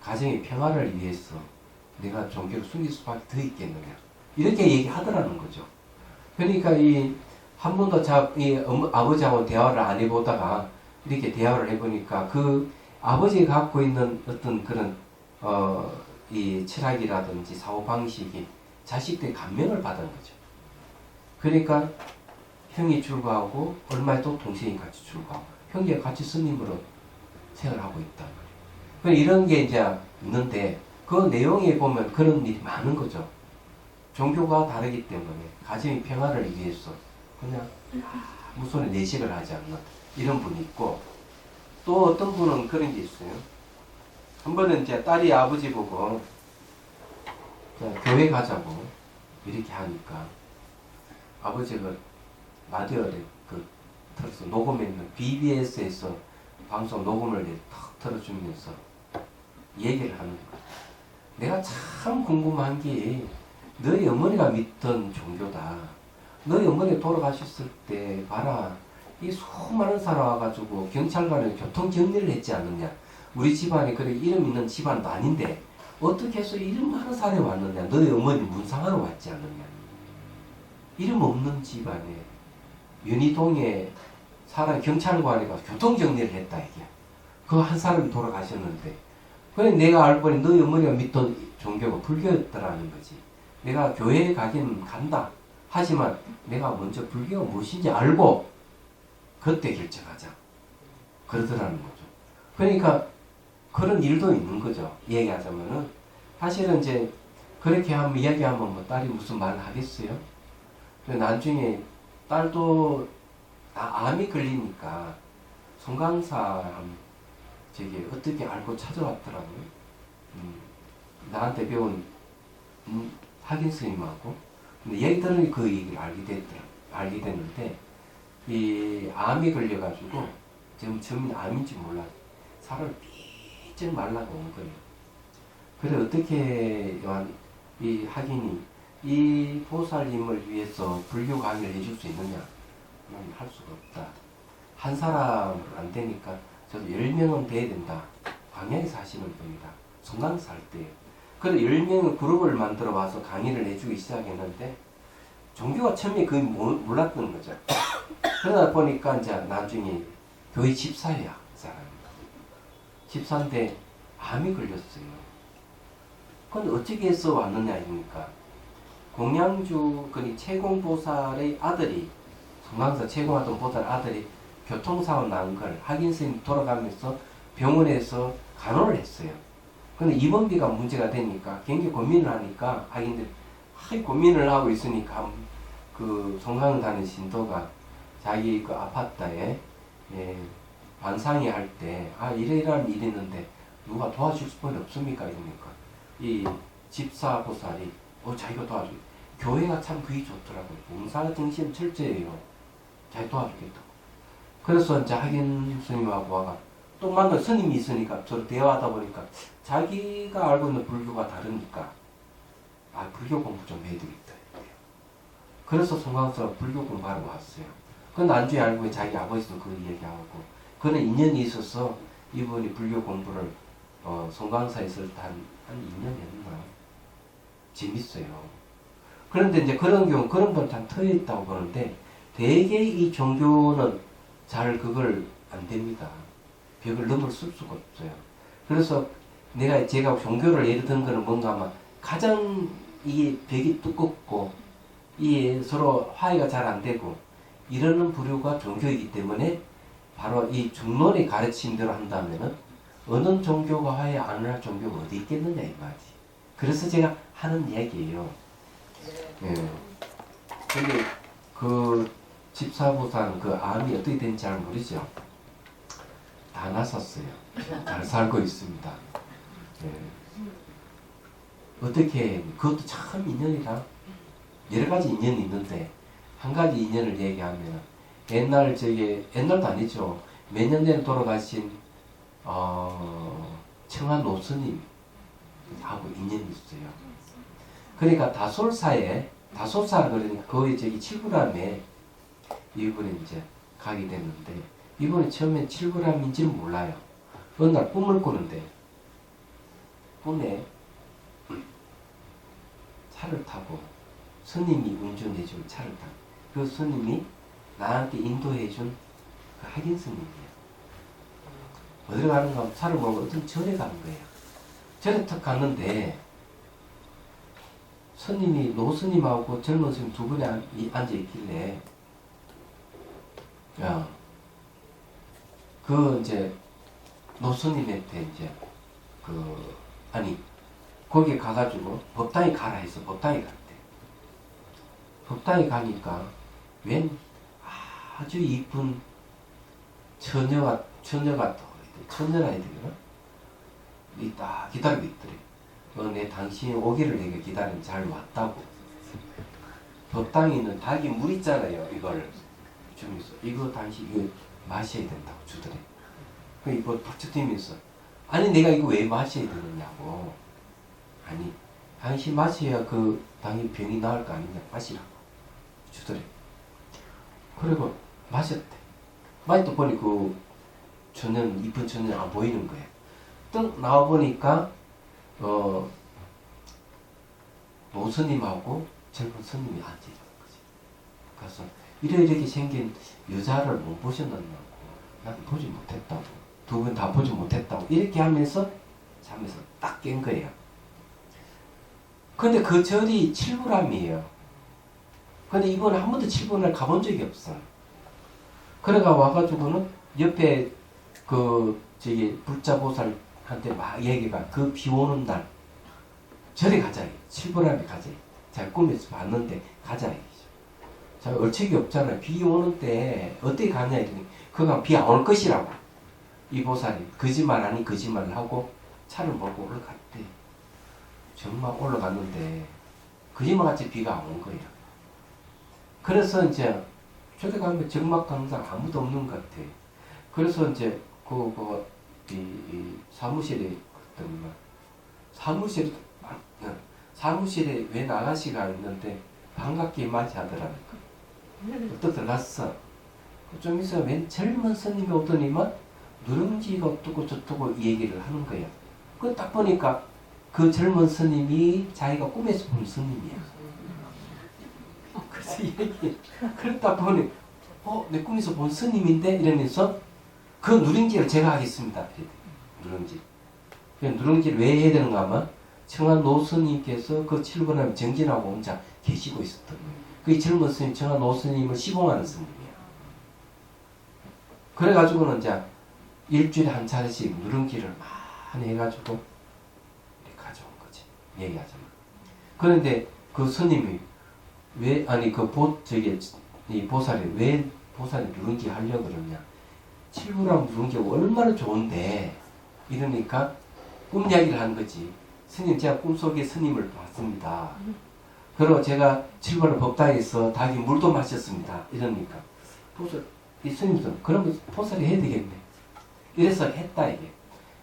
가정의 평화를 위해서 내가 종교를 숨길 수밖에 더 있겠느냐. 이렇게 얘기하더라는 거죠. 그러니까 이 한 번도 아버지하고 대화를 안 해보다가 이렇게 대화를 해보니까 그 아버지가 갖고 있는 어떤 그런 이 철학이라든지 사고방식이 자식들이 감명을 받은 거죠. 그러니까 형이 출가하고 얼마 또 동생이 같이 출가하고 형제가 같이 스님으로 생활하고 있단 말이에요. 그러니까 이런 게 이제 있는데 그 내용에 보면 그런 일이 많은 거죠. 종교가 다르기 때문에 가정의 평화를 위해서 그냥 아무 손에 내식을 하지 않는 이런 분이 있고, 또 어떤 분은 그런 게 있어요. 한 번은 이제 딸이 아버지 보고 교회 가자고 이렇게 하니까 아버지가 라디오를 틀어서 녹음했는 BBS에서 방송 녹음을 탁 틀어주면서 얘기를 하는 거야. 내가 참 궁금한 게 너희 어머니가 믿던 종교다. 너희 어머니 돌아가셨을 때 봐라. 이 수많은 사람 와가지고 경찰관에 교통정리를 했지 않느냐. 우리 집안이 그래 이름 있는 집안도 아닌데 어떻게 해서 이름 많은 사람이 왔느냐. 너희 어머니 문상하러 왔지 않느냐. 이름 없는 집안에 연희동에 사람 경찰관이 가서 교통정리를 했다 이게. 그 한 사람이 돌아가셨는데 그래 내가 알고 보니 너희 어머니가 믿던 종교가 불교였더라는 거지. 내가 교회에 가긴 간다. 하지만 내가 먼저 불교가 무엇인지 알고 그때 결정하자. 그러더라는 거죠. 그러니까 그런 일도 있는 거죠. 얘기하자면은 사실은 이제 그렇게 하면 이야기하면 뭐 딸이 무슨 말을 하겠어요? 나중에 딸도 암이 걸리니까 송강사 저기 어떻게 알고 찾아왔더라고요. 나한테 배운 학인 스님하고. 근데 얘기 들으니 그 얘기를 알게 됐는데 이 암이 걸려가지고 지금 처음에 암인지 몰라 살을 삐쩍 말라고 온 거예요. 그래 어떻게 이 학인이 이 보살님을 위해서 불교 강의를 해줄 수 있느냐? 난 할 수가 없다. 한 사람 안 되니까 저도 10명은 돼야 된다. 광야에 사시는 분이다. 송강사 할 때. 그래 10명의 그룹을 만들어 와서 강의를 해주기 시작했는데 종교가 처음에 그걸 몰랐던 거죠. 그러다 보니까 이제 나중에 교회 집사야 그 사람이. 집사인데 암이 걸렸어요. 그건 어떻게 해서 왔느냐 이니까 공양주 채공보살의 아들이 송강사 채공하던 보살 아들이 교통사고 난 걸 학인 스님이 돌아가면서 병원에서 간호를 했어요. 근데 입원비가 문제가 되니까 굉장히 고민을 하니까 학인들이 고민을 하고 있으니까 그 송강을 다닌 신도가 자기 그 아파트에 반상회 할 때 이러이러한 일이 있는데 누가 도와줄 수밖에 없습니까? 이러니까 이 집사보살이 자기가 도와주겠다. 교회가 참 그게 좋더라고요. 봉사 정신 철저해요. 자기 도와주겠다고. 그래서 이제 학인 스님하고 와가 또 만나 스님이 있으니까 저를 대화하다 보니까 자기가 알고 있는 불교가 다르니까 불교 공부 좀 해야 되겠다. 그래서 송강사가 불교 공부하러 왔어요. 그 나중에 알고 보니 자기 아버지도 그 얘기하고 그런 인연이 있어서 이분이 불교 공부를 송강사에 있을 때 한 2년 했나. 재밌어요. 그런데 이제 그런 경우 그런 건 참 터져 있다고 보는데 대개 이 종교는 잘 그걸 안 됩니다. 벽을 넘을 수가 없어요. 그래서 제가 종교를 예를 든 거는 뭔가 하면 가장 이 벽이 두껍고 이 서로 화해가 잘 안 되고 이러는 부류가 종교이기 때문에 바로 이 중론의 가르침대로 한다면은 어느 종교가 화해 안 할 종교가 어디 있겠느냐 이 말이지. 그래서 제가 하는 이야기예요. 예. 근데 그 집사보살 그 암이 어떻게 된지 잘 모르죠. 다 나섰어요. 잘 살고 있습니다. 예. 어떻게 그것도 참 인연이라 여러 가지 인연이 있는데 한 가지 인연을 얘기하면 옛날도 아니죠. 몇 년 전에 돌아가신 청한 노스님 하고 인연이 있어요. 그러니까 다솔사 그러니까 거의 칠구람에 이분이 이제 가게 됐는데 이분이 처음엔 칠구람인지는 몰라요. 어느 날 꿈을 꾸는데 꿈에 차를 타고 스님이 운전해준 차를 타고 그 스님이 나한테 인도해준 그 핵인 스님이에요. 어디로 가는가 하면 차를 몰고 어떤 절에 가는 거예요. 절에 탁 갔는데 스님이 노스님하고 젊은 스님 두 분이 앉아있길래 야, 그 이제 노스님한테 이제 거기 가가지고 법당에 가라 해서 법당에 갔대. 법당에 가니까 웬 아주 이쁜 처녀라 해야 되나? 딱 기다리고 있더래. 내 당신이 오기를 내가 기다리면 잘 왔다고. 법당에 있는 닭이 물 있잖아요. 이걸 주면서 이거 당신 이거 마셔야 된다고 주더래. 그 이거 박수 뛰면서 아니 내가 이거 왜 마셔야 되느냐고. 아니 당신 마셔야 그 당신 병이 나을 거 아니냐. 마시라고 주더래. 그리고 마셨대. 마시다 보니 그 처녀는 이쁜 처녀는 안 보이는 거야. 뜬 나와보니까 노스님하고 젊은 스님이 앉아있는 거지. 그래서 이렇게 생긴 여자를 못 보셨느냐고. 난 보지 못했다고. 두 분 다 보지 못했다고. 이렇게 하면서 잠에서 딱 깬 거예요. 근데 그 절이 칠부람이에요. 근데 이번에 한 번도 칠부람을 가본 적이 없어. 그래가 와가지고는 옆에 불자보살한테 막 얘기가 그 비 오는 날 절에 가자. 칠부람에 가자. 제가 꿈에서 봤는데 가자. 자, 얼척이 없잖아요. 비 오는 때 어떻게 가냐 이러니 그가 비 안 올 것이라고. 이 보살이 거짓말 아닌 거짓말을 하고 차를 몰고 올라갔대. 정말 올라갔는데 거짓말같이 비가 안 온 거야. 그래서 이제 저기 가면 정막강상 아무도 없는 것 같아. 그래서 이제 이 사무실에 사무실에 웬 아가씨가 있는데 반갑게 맞이하더라니까. 또 들어갔어. 좀 있어 웬 젊은 스님이 오더니만 누룽지가 어떻고 저쩌고 얘기를 하는 거야. 그 딱 보니까 그 젊은 스님이 자기가 꿈에서 본 스님이야. 그래서 그러다 보니 내 꿈에서 본 스님인데 이러면서 그 누룽지를 제가 하겠습니다. 누룽지. 누룽지를 왜 해야 되는가 하면 청한 노스님께서 그 칠번함 정진하고 혼자 계시고 있었던 거예요. 그 젊은 스님 청한 노스님을 시봉하는 스님이야. 그래가지고는 이제 일주일에 한 차례씩 누룽지를 많이 해가지고 이렇게 가져온 거지. 얘기하자면. 그런데 그 스님이 이 보살이 왜 보살이 누룽지 하려고 그러냐. 칠부람 누룽지가 얼마나 좋은데 이러니까 꿈 이야기를 한 거지. 스님 제가 꿈속에 스님을 봤습니다. 그리고 제가 칠부람 법당에서 닭이 물도 마셨습니다. 이러니까 보살 이 스님도 그러면 보살이 해야 되겠네. 이래서 했다 이게.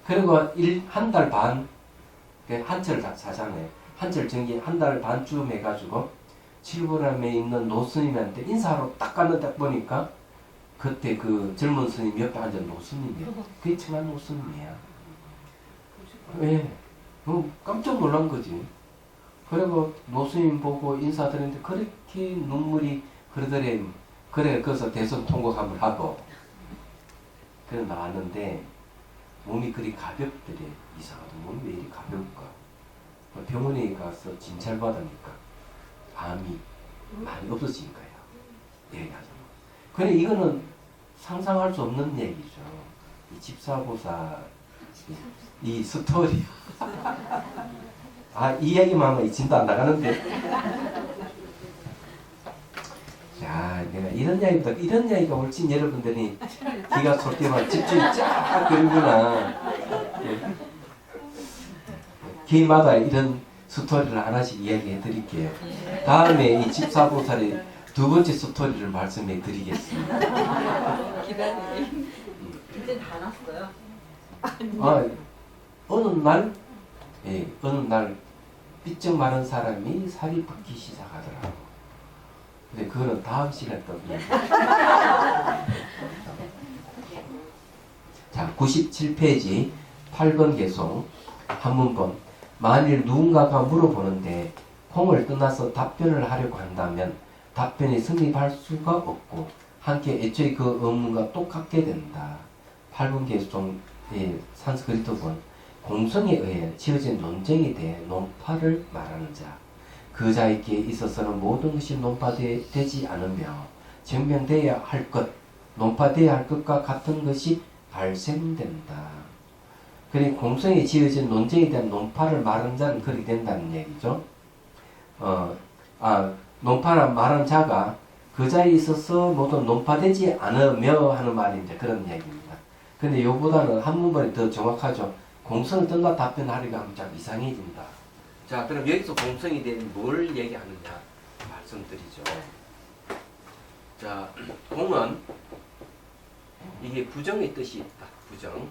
그리고 한 달 반 한철 사잖아요. 한철 정기 한 달 반쯤 해가지고 칠부람에 있는 노스님한테 인사하러 딱 갔는데 보니까 그때 그 젊은 스님 옆에 앉은 노스님이야. 그게 청한 노스님이야. 왜? 깜짝 놀란 거지. 그리고 노스님 보고 인사드렸는데 그렇게 눈물이 그러더래. 그래 거기서 대선 통곡함을 하고 그래 나왔는데 몸이 그리 가볍더래. 이상하다. 몸이 왜 이리 가벼울까? 병원에 가서 진찰 받으니까 암이 많이 없어진 거예요. 얘기하자면. 그래 이거는 상상할 수 없는 얘기죠. 이 집사보살 이 스토리. 이 얘기만 하면 이 진도 안 나가는데. 야, 내가 이런 이야기가 옳진 여러분들이 귀가 쏠 때만 집중이 쫙 그리구나. 기마다 이런 스토리를 하나씩 이야기해 드릴게요. 다음에 이 집사보살의 두 번째 스토리를 말씀해 드리겠습니다. 기다리기. 이제 다 났어요. 어느 날 삐쩍 마른 사람이 살이 붓기 시작하더라고. 근데 그거는 다음 시간에 또 자, 97페이지 8번 개송 한문본. 만일 누군가가 물어보는데 공을 떠나서 답변을 하려고 한다면 답변이 성립할 수가 없고 함께 애초에 그 의문과 똑같게 된다. 8번 계수종의 산스크리트본 공성에 의해 지어진 논쟁에 대해 논파를 말하는 자. 그 자에게 있어서는 모든 것이 논파되지 않으며 증명되어야 할 것, 논파되어야 할 것과 같은 것이 발생된다. 그러니 공성에 지어진 논쟁에 대한 논파를 말하는 자는 그렇게 된다는 얘기죠. 논파란 말하는 자가 그 자리에 있어서 모두 논파되지 않으며 하는 말이 이제 그런 얘기입니다. 근데 이거보다는 한 문번이 더 정확하죠. 공성을 떠나 답변하려고 하면 참 이상해진다. 자, 그럼 여기서 공성에 대해 뭘 얘기하느냐 말씀드리죠. 자, 공은 이게 부정의 뜻이 있다. 부정.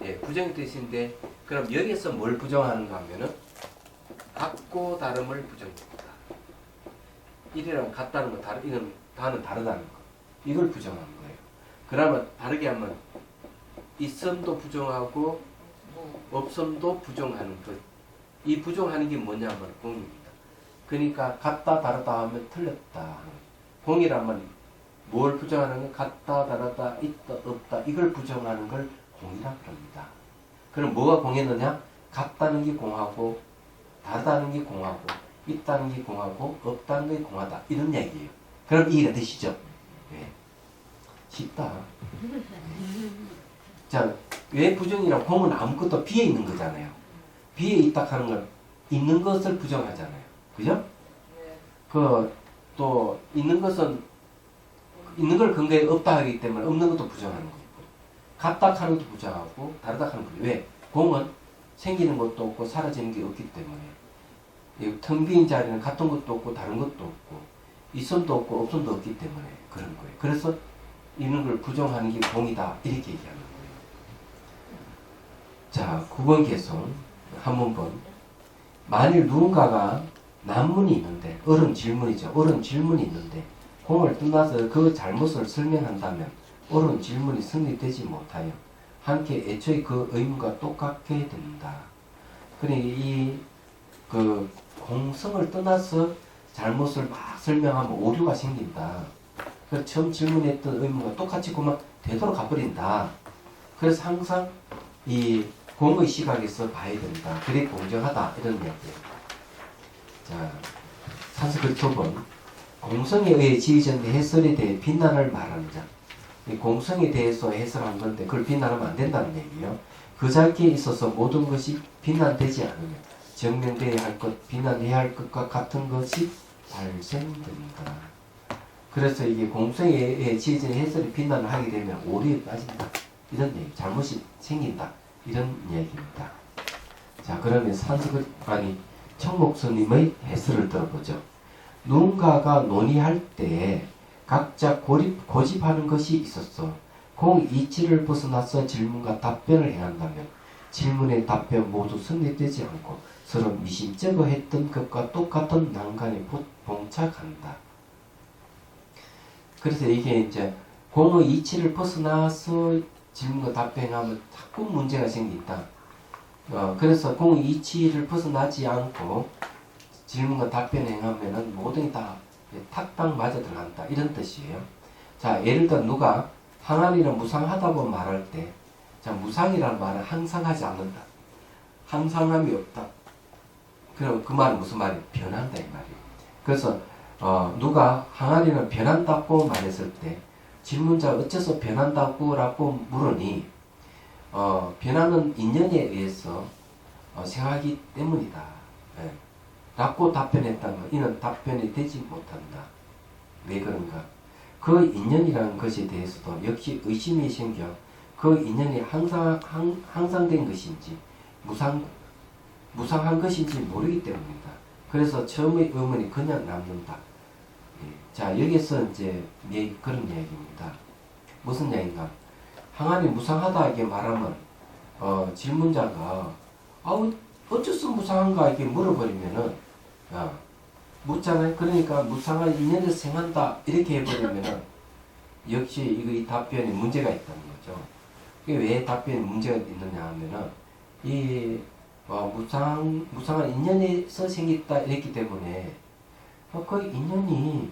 예, 부정의 뜻인데 그럼 여기서 뭘 부정하는가 하면은 같고 다름을 부정합니다. 이래랑 같다는 거 이건 다는 다르다는 거. 이걸 부정하는 거예요. 그러면 다르게 하면 있음도 부정하고 없음도 부정하는 것. 이 부정하는 게 뭐냐면 공입니다. 그러니까 같다 다르다 하면 틀렸다. 공이라면 뭘 부정하는 건 같다 다르다 있다 없다 이걸 부정하는 걸 공이라 그럽니다. 그럼 뭐가 공이느냐? 같다는 게 공하고 다르다는 게 공하고 있다는 게 공하고 없다는 게 공하다 이런 얘기예요. 그럼 이해가 되시죠? 네. 쉽다. 자, 왜 부정이랑 공은 아무것도 비어 있는 거잖아요. 비어 있다 하는 건 있는 것을 부정하잖아요. 그죠? 또 있는 것은 있는 걸 근거에 없다 하기 때문에 없는 것도 부정하는 거고 같다 하는 것도 부정하고 다르다 하는 거죠. 왜? 공은 생기는 것도 없고 사라지는 게 없기 때문에 텅 빈 자리는 같은 것도 없고 다른 것도 없고 있음도 없고 없음도 없기 때문에 그런 거예요. 그래서 있는 걸 부정하는 게 공이다 이렇게 얘기하는 거예요. 자, 9번 개선 한 번. 만일 누군가가 난문이 있는데 옳은 질문이죠. 옳은 질문이 있는데 공을 떠나서 그 잘못을 설명한다면 옳은 질문이 성립되지 못하여 함께 애초에 그 의문과 똑같게 된다. 그러니 그 공성을 떠나서 잘못을 막 설명하면 오류가 생긴다. 그 처음 질문했던 의문과 똑같이 그만 되도록 가버린다. 그래서 항상 이 공의 시각에서 봐야 된다. 그래 공정하다 이런 이야기입니다. 자, 산스크리트본 공성에 의해 지어진 해설에 대해 비난을 말하는 자. 이 공성에 대해서 해설한 건데 그걸 비난하면 안 된다는 얘기예요. 그 자리에 있어서 모든 것이 비난되지 않으면 증명되어야 할 것, 비난해야 할 것과 같은 것이 발생된다. 그래서 이게 공성에 의해 지어진 해설에 비난을 하게 되면 오류에 빠진다. 이런 얘기, 잘못이 생긴다. 이런 얘기입니다. 자, 그러면 산스크리트관이 청목스님의 해설을 들어보죠. 누군가가 논의할 때 각자 고집하는 것이 있었어. 공 이치를 벗어나서 질문과 답변을 행한다면 질문의 답변 모두 성립되지 않고 서로 미심쩍어 했던 것과 똑같은 난관에 봉착한다. 그래서 이게 이제 공의 이치를 벗어나서 질문과 답변하면 자꾸 문제가 생긴다. 그래서 공의 이치를 벗어나지 않고 질문과 답변 행하면은 모든 게 다 탁탁 맞아 들어간다. 이런 뜻이에요. 자, 예를 들어 누가 항아리는 무상하다고 말할 때, 자, 무상이라는 말은 항상 하지 않는다. 항상함이 없다. 그럼 그 말은 무슨 말이에요? 변한다 이 말이에요. 그래서 누가 항아리는 변한다고 말했을 때 질문자가 어째서 변한다고 라고 물으니 변하는 인연에 의해서 생각하기 때문이다. 네. 라고 답변했다면 이는 답변이 되지 못한다. 왜 그런가? 그 인연이라는 것에 대해서도 역시 의심이 생겨 그 인연이 항상된 것인지 무상한 것인지 모르기 때문이다. 그래서 처음의 의문이 그냥 남는다. 예. 자, 여기서 이제 그런 이야기입니다. 무슨 이야기인가? 항아리 무상하다 이렇게 말하면 질문자가 어째서 무상한가 이렇게 물어버리면은 묻잖아요. 그러니까 무상한 인연에서 생한다 이렇게 해버리면은 역시 이 답변에 문제가 있다는 거죠. 이게 왜 답변에 문제가 있느냐 하면은 이 무상한 인연에서 생겼다 이랬기 때문에 그 인연이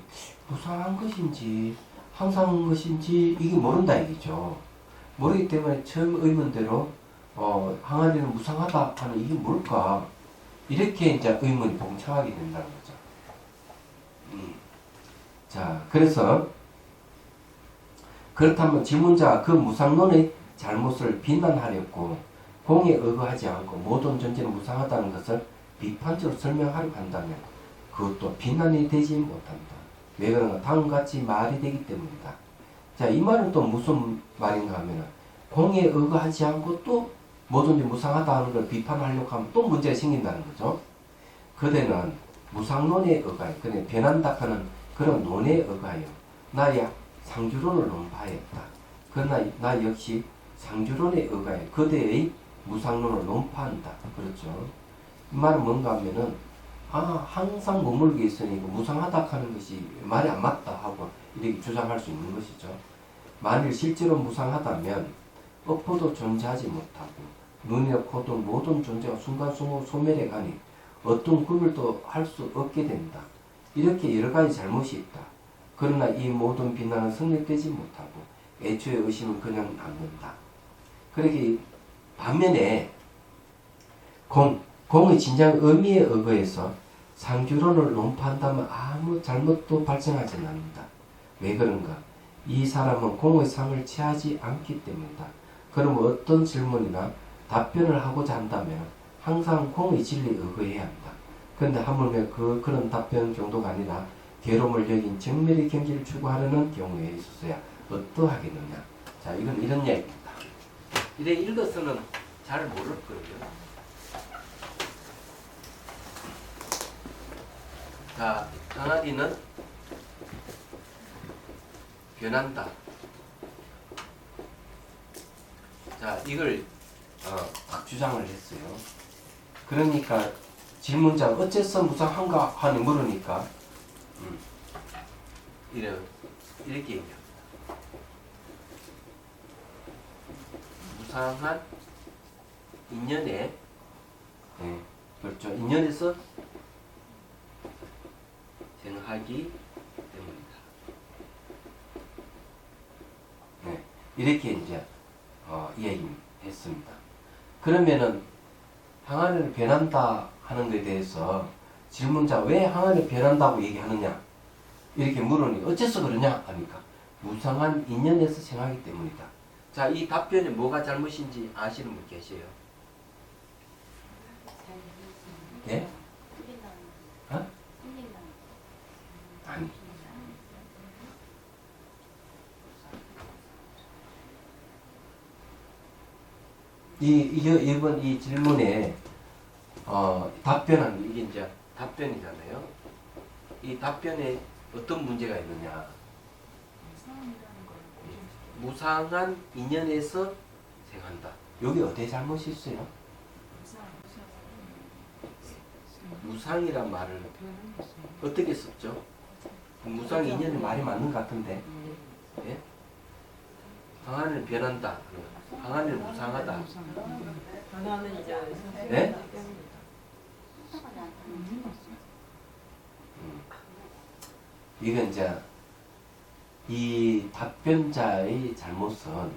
무상한 것인지 항상한 것인지 이게 모른다 얘기죠. 모르기 때문에 처음 의문대로 항아리는 무상하다 하는 이게 뭘까? 이렇게 이제 의문이 봉착하게 된다는 거죠. 자, 그래서 그렇다면 질문자가 그 무상론의 잘못을 비난하려고 공에 의거하지 않고 모든 존재는 무상하다는 것을 비판적으로 설명하려고 한다면 그것도 비난이 되지 못한다. 왜 그런가? 다음과 같이 말이 되기 때문이다. 자, 이 말은 또 무슨 말인가 하면 공에 의거하지 않고 또 뭐든지 무상하다는 걸 비판하려고 하면 또 문제가 생긴다는 거죠. 그대는 무상론에 의거하여 그냥 변한다 하는 그런 논에 의거하여 나의 상주론을 논파했다. 그러나 나 역시 상주론에 의거하여 그대의 무상론을 논파한다. 그렇죠. 이 말은 뭔가 하면은 항상 머물게 있으니 무상하다 하는 것이 말이 안 맞다 하고 이렇게 주장할 수 있는 것이죠. 만일 실제로 무상하다면 엎어도 존재하지 못하고 눈이나 코도 모든 존재가 순간순간 소멸해 가니 어떤 구별도 할 수 없게 된다. 이렇게 여러 가지 잘못이 있다. 그러나 이 모든 비난은 성립되지 못하고 애초에 의심은 그냥 남는다. 그렇게 반면에 공의 진정 의미에 의거해서 상주론을 논파한다면 아무 잘못도 발생하지 않는다. 왜 그런가? 이 사람은 공의 상을 취하지 않기 때문이다. 그럼 어떤 질문이나 답변을 하고자 한다면 항상 공의 진리에 의거해야 한다. 그런데 하물며 그런 답변 정도가 아니라 괴로움을 여긴 정멸의 경지를 추구하려는 경우에 있어서야 어떠하겠느냐. 자, 이건 이런 이야기입니다. 이래 읽어서는 잘 모를 거예요. 자, 항아리는 변한다. 자, 이걸 딱 주장을 했어요. 그러니까 질문자가 어째서 무상한가 하니 물으니까 이렇게 얘기합니다. 무상한 인연에 그렇죠. 인연에서 생하기 때문이다. 이렇게 이제 이야기했습니다. 그러면은 항아리를 변한다 하는 것에 대해서 질문자가 왜 항아리를 변한다고 얘기하느냐 이렇게 물으니 어째서 그러냐 하니까 무상한 인연에서 생하기 때문이다. 자, 이 답변에 뭐가 잘못인지 아시는 분 계세요? 예? 아니. 이번 이 질문에 답변한 이게 이제 답변이잖아요. 이 답변에 어떤 문제가 있느냐? 무상한 인연에서 생한다. 여기 어디에 잘못이 있어요? 무상이란 말을 어떻게 썼죠? 무상 인연이 말이 맞는 것 같은데. 예? 항아리는 변한다. 항아리는 무상하다. 변화는 이제 네? 이건 이제 이 답변자의 잘못은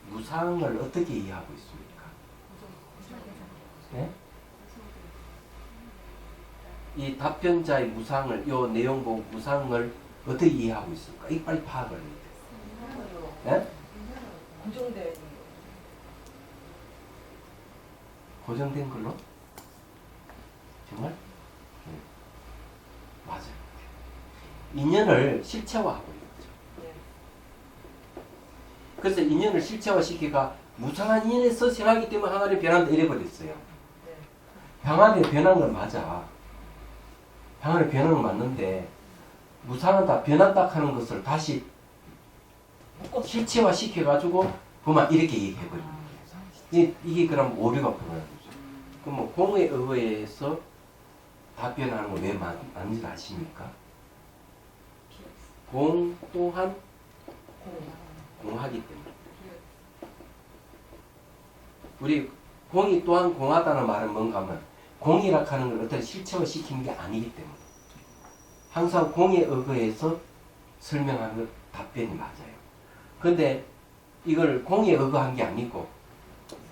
무상을 어떻게 이해하고 있습니까? 네? 이 답변자의 무상을, 요 내용 보고 무상을 어떻게 이해하고 있을까? 이거 빨리 파악을 해야 돼요. 네? 고정되어 있는 거. 고정된 걸로? 정말? 네. 맞아요. 인연을 실체화하고 있는 거죠. 네. 그래서 인연을 실체화시키가 무상한 인연에서 생하기 때문에 항아리 변한다 이래버렸어요. 네. 항아리 변한 건 맞아. 항아리 변한 건 맞는데 무상하다 변한다 하는 것을 다시 실체화 시켜가지고 그만 이렇게 얘기해버리는 거예요. 이게 그럼 오류가 불어나는 거죠. 그럼 뭐 공에 의거해서 답변하는 거 왜 맞는지 아십니까? 공 또한 공하기 때문에. 우리 공이 또한 공하다는 말은 뭔가 하면 공이라 하는 걸 어떤 실체화시키는 게 아니기 때문에 항상 공에 의거해서 설명하는 것 답변이 맞아요. 근데 이걸 공에 의거한 게 아니고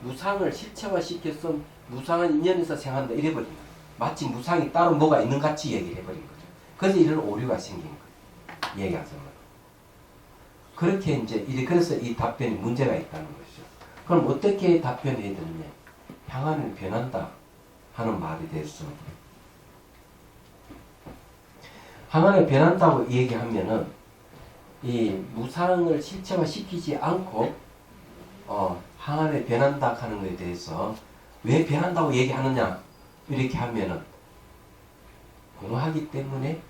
무상을 실체화시켜서 무상한 인연에서 생한다 이래버린 거예요. 마치 무상이 따로 뭐가 있는 같이 얘기를 해버린 거죠. 그래서 이런 오류가 생긴 거예요. 얘기하자면. 그렇게 이제 그래서 이 답변이 문제가 있다는 것이죠. 그럼 어떻게 답변해야 되느냐? 향하는 변한다 하는 말에 대해서 항안을 변한다고 얘기하면은 이 무상을 실체화시키지 않고 항안을 변한다 하는 것에 대해서 왜 변한다고 얘기하느냐 이렇게 하면은 공하기 때문에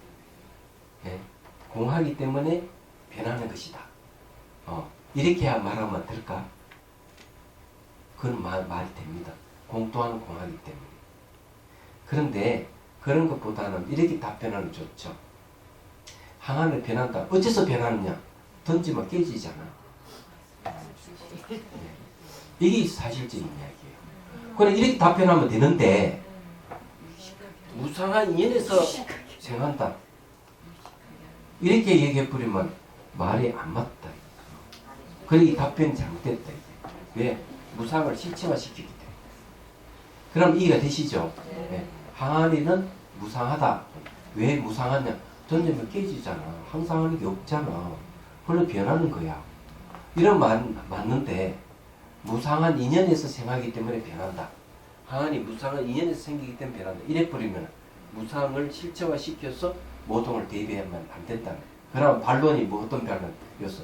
공하기 때문에 변하는 것이다. 이렇게 말하면 될까? 그건 말이 됩니다. 공 또한 공하기 때문에. 그런데 그런 것보다는 이렇게 답변하는 게 좋죠. 항안을 변한다. 어째서 변하느냐? 던지면 깨지잖아. 이게 사실적인 이야기예요. 그래 이렇게 답변하면 되는데 무상한 인연에서 생한다. 이렇게 얘기해버리면 말이 안 맞다. 그래 이 답변이 잘못됐다. 왜? 무상을 실체화시키기 때문에. 그럼 이해가 되시죠? 네. 항아리는 무상하다. 왜 무상하냐? 던지면 깨지잖아. 항상 하는 게 없잖아. 그걸로 변하는 거야. 이런 말 맞는데 무상한 인연에서 생하기 때문에 변한다. 항아리 무상한 인연에서 생기기 때문에 변한다. 이래버리면 무상을 실체화시켜서 모동을 대비하면 안 된다. 그럼 반론이 뭐 어떤 변론이었어?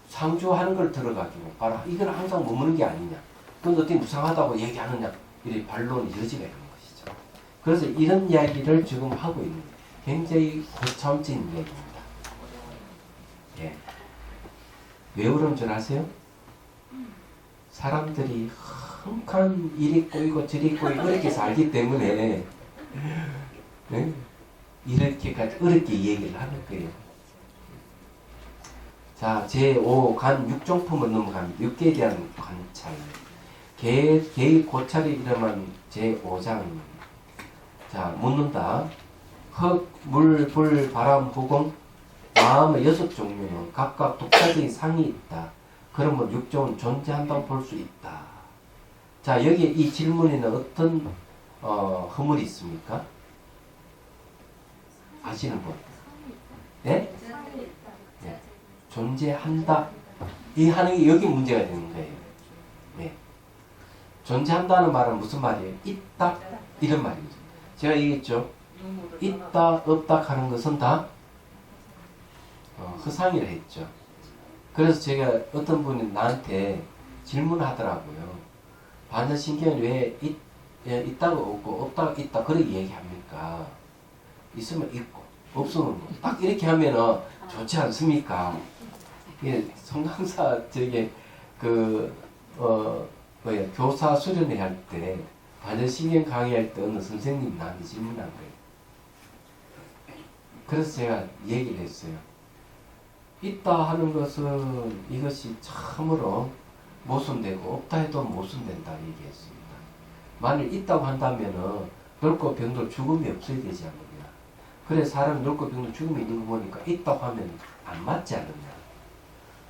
상주하는 걸 들어가지고 바로 이건 항상 머무는 게 아니냐. 그건 어떻게 무상하다고 얘기하느냐. 이런 반론이 여지가 있는 것이죠. 그래서 이런 이야기를 지금 하고 있는 거예요. 굉장히 고차원적인 이야기입니다. 예. 왜 그런 줄 아세요? 사람들이 험한 이리 꼬이고 저리 꼬이고 이렇게 살기 때문에 이렇게까지 어렵게 얘기를 하는 거예요. 자, 제5 간 육종품을 넘어갑니다. 육계에 대한 관찰. 개의 고찰이 이름은 제5장입니다. 자, 묻는다. 흙, 물, 불, 바람, 후공, 마음의 6종류는 각각 독자적인 상이 있다. 그러면 육종은 존재한다고 볼 수 있다. 자, 여기 이 질문에는 어떤 허물이 있습니까? 아시는 분? 네? 네. 존재한다. 이 하는 게 여기 문제가 되는 거예요. 네. 존재한다는 말은 무슨 말이에요? 있다? 이런 말입니다. 제가 얘기했죠. 있다, 없다 하는 것은 다 허상이라 했죠. 그래서 제가 어떤 분이 나한테 질문을 하더라고요. 반사신경은 왜 있다고 없고 없다고 있다 그렇게 얘기합니까? 있으면 있고 없으면 없고 딱 이렇게 하면은 좋지 않습니까? 이게 성강사 저게 교사 수련회 할 때 반사신경 강의할 때 어느 선생님이 나한테 질문한 거예요. 그래서 제가 얘기를 했어요. 있다 하는 것은 이것이 참으로 모순되고 없다 해도 모순된다 얘기했습니다. 만일 있다고 한다면은 늙고 병들 죽음이 없어야 되지 않느냐. 그래 사람이 늙고 병들 죽음이 있는 거 보니까 있다고 하면 안 맞지 않느냐.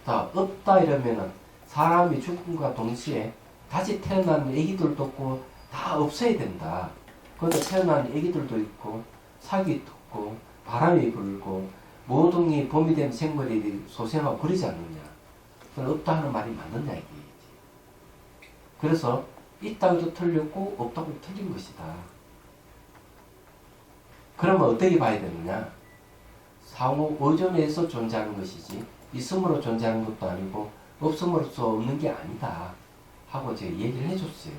다 없다 이러면은 사람이 죽음과 동시에 다시 태어나는 애기들도 없고 다 없어야 된다. 그런데 태어나는 애기들도 있고 사기도 있고 바람이 불고 모든 게 봄이 되면 생물이 소생하고 그러지 않느냐. 그건 없다 하는 말이 맞느냐 이게. 그래서 있다고 해도 틀렸고 없다고 해도 틀린 것이다. 그러면 어떻게 봐야 되느냐. 상호 의존해서 존재하는 것이지 있음으로 존재하는 것도 아니고 없음으로써 없는 게 아니다 하고 제가 얘기를 해줬어요.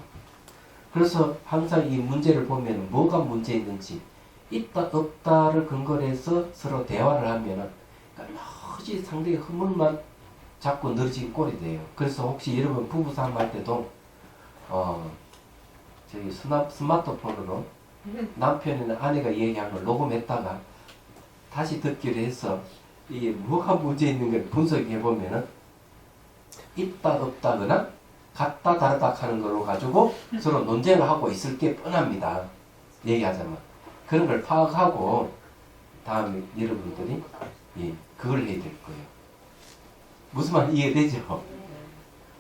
그래서 항상 이 문제를 보면 뭐가 문제 있는지 있다 없다를 근거로 해서 서로 대화를 하면은 끝없이 상대의 허물만 자꾸 늘어진 꼴이 돼요. 그래서 혹시 여러분 부부싸움 할 때도 저기 스마트폰으로 남편이나 아내가 얘기한 걸 녹음했다가 다시 듣기로 해서 이게 뭐가 문제 있는 걸 분석해 보면은 있다 없다거나 같다 다르다 하는 걸로 가지고 서로 논쟁을 하고 있을 게 뻔합니다. 얘기하자면 그런 걸 파악하고 다음에 여러분들이 그걸 해야 될 거예요. 무슨 말 이해되죠?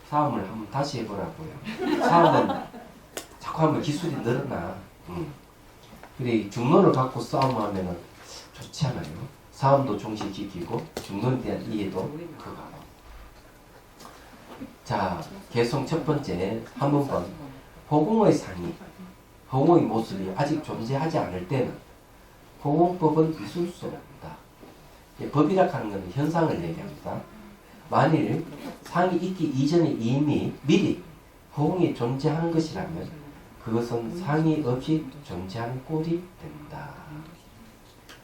싸움을 한번 다시 해보라고요. 싸움은 자꾸 하면 기술이 늘어나. 그래 중론을 갖고 싸움하면은 좋지 않아요? 싸움도 종식시키고 중론에 대한 이해도 그거하고. 자, 개성 첫 번째 한 번번 호공의 상이, 호공의 모습이 아직 존재하지 않을 때는 호공법은 있을 수 없다. 법이라 하는 것은 현상을 얘기합니다. 만일 상이 있기 이전에 이미 미리 호공이 존재하는 것이라면 그것은 상이 없이 존재하는 꼴이 된다.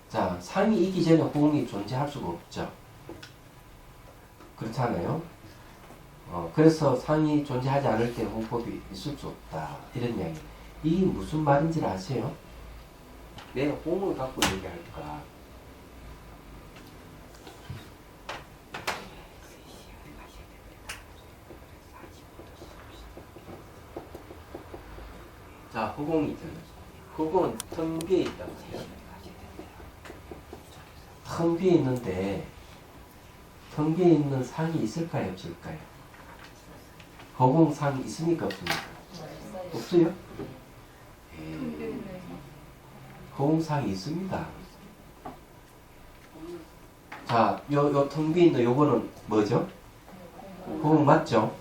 자, 상이 있기 전에 호공이 존재할 수가 없죠. 그렇잖아요. 그래서 상이 존재하지 않을 때 호공법이 있을 수 없다. 이런 이야기. 이게 무슨 말인지 아세요? 내 호공을 갖고 얘기할까? 자, 호공이 있잖아요. 호공은 텅 비어 있단 말이에요. 텅 비어 있는데 텅 비어 있는 상이 있을까요? 없을까요? 호공상이 있습니까? 없습니까? 없어요? 호공상이 있습니다. 자, 요 텅 비어 있는 요거는 뭐죠? 호공 맞죠?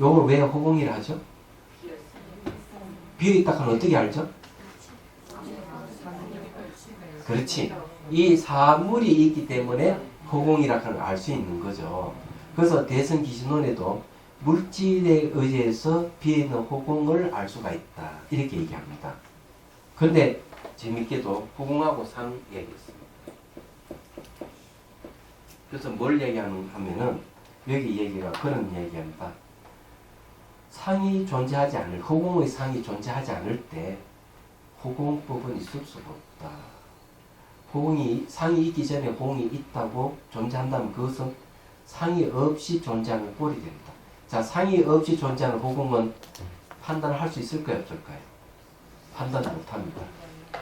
요걸 왜 호공이라 하죠? 비어있다 하면 어떻게 알죠? 그렇지. 이 사물이 있기 때문에 호공이라 하는 걸 알 수 있는 거죠. 그래서 대성기신론에도 물질에 의해서 비어있는 호공을 알 수가 있다. 이렇게 얘기합니다. 그런데 재밌게도 호공하고 상 얘기했습니다. 그래서 뭘 얘기하면은 여기 얘기가 그런 얘기합니다. 상이 존재하지 않을, 호공의 상이 존재하지 않을 때 호공법은 있을 수가 없다. 상이 있기 전에 호공이 있다고 존재한다면 그것은 상이 없이 존재하는 꼴이 됩니다. 자, 상이 없이 존재하는 호공은 판단을 할 수 있을까요? 없을까요? 판단을 못합니다.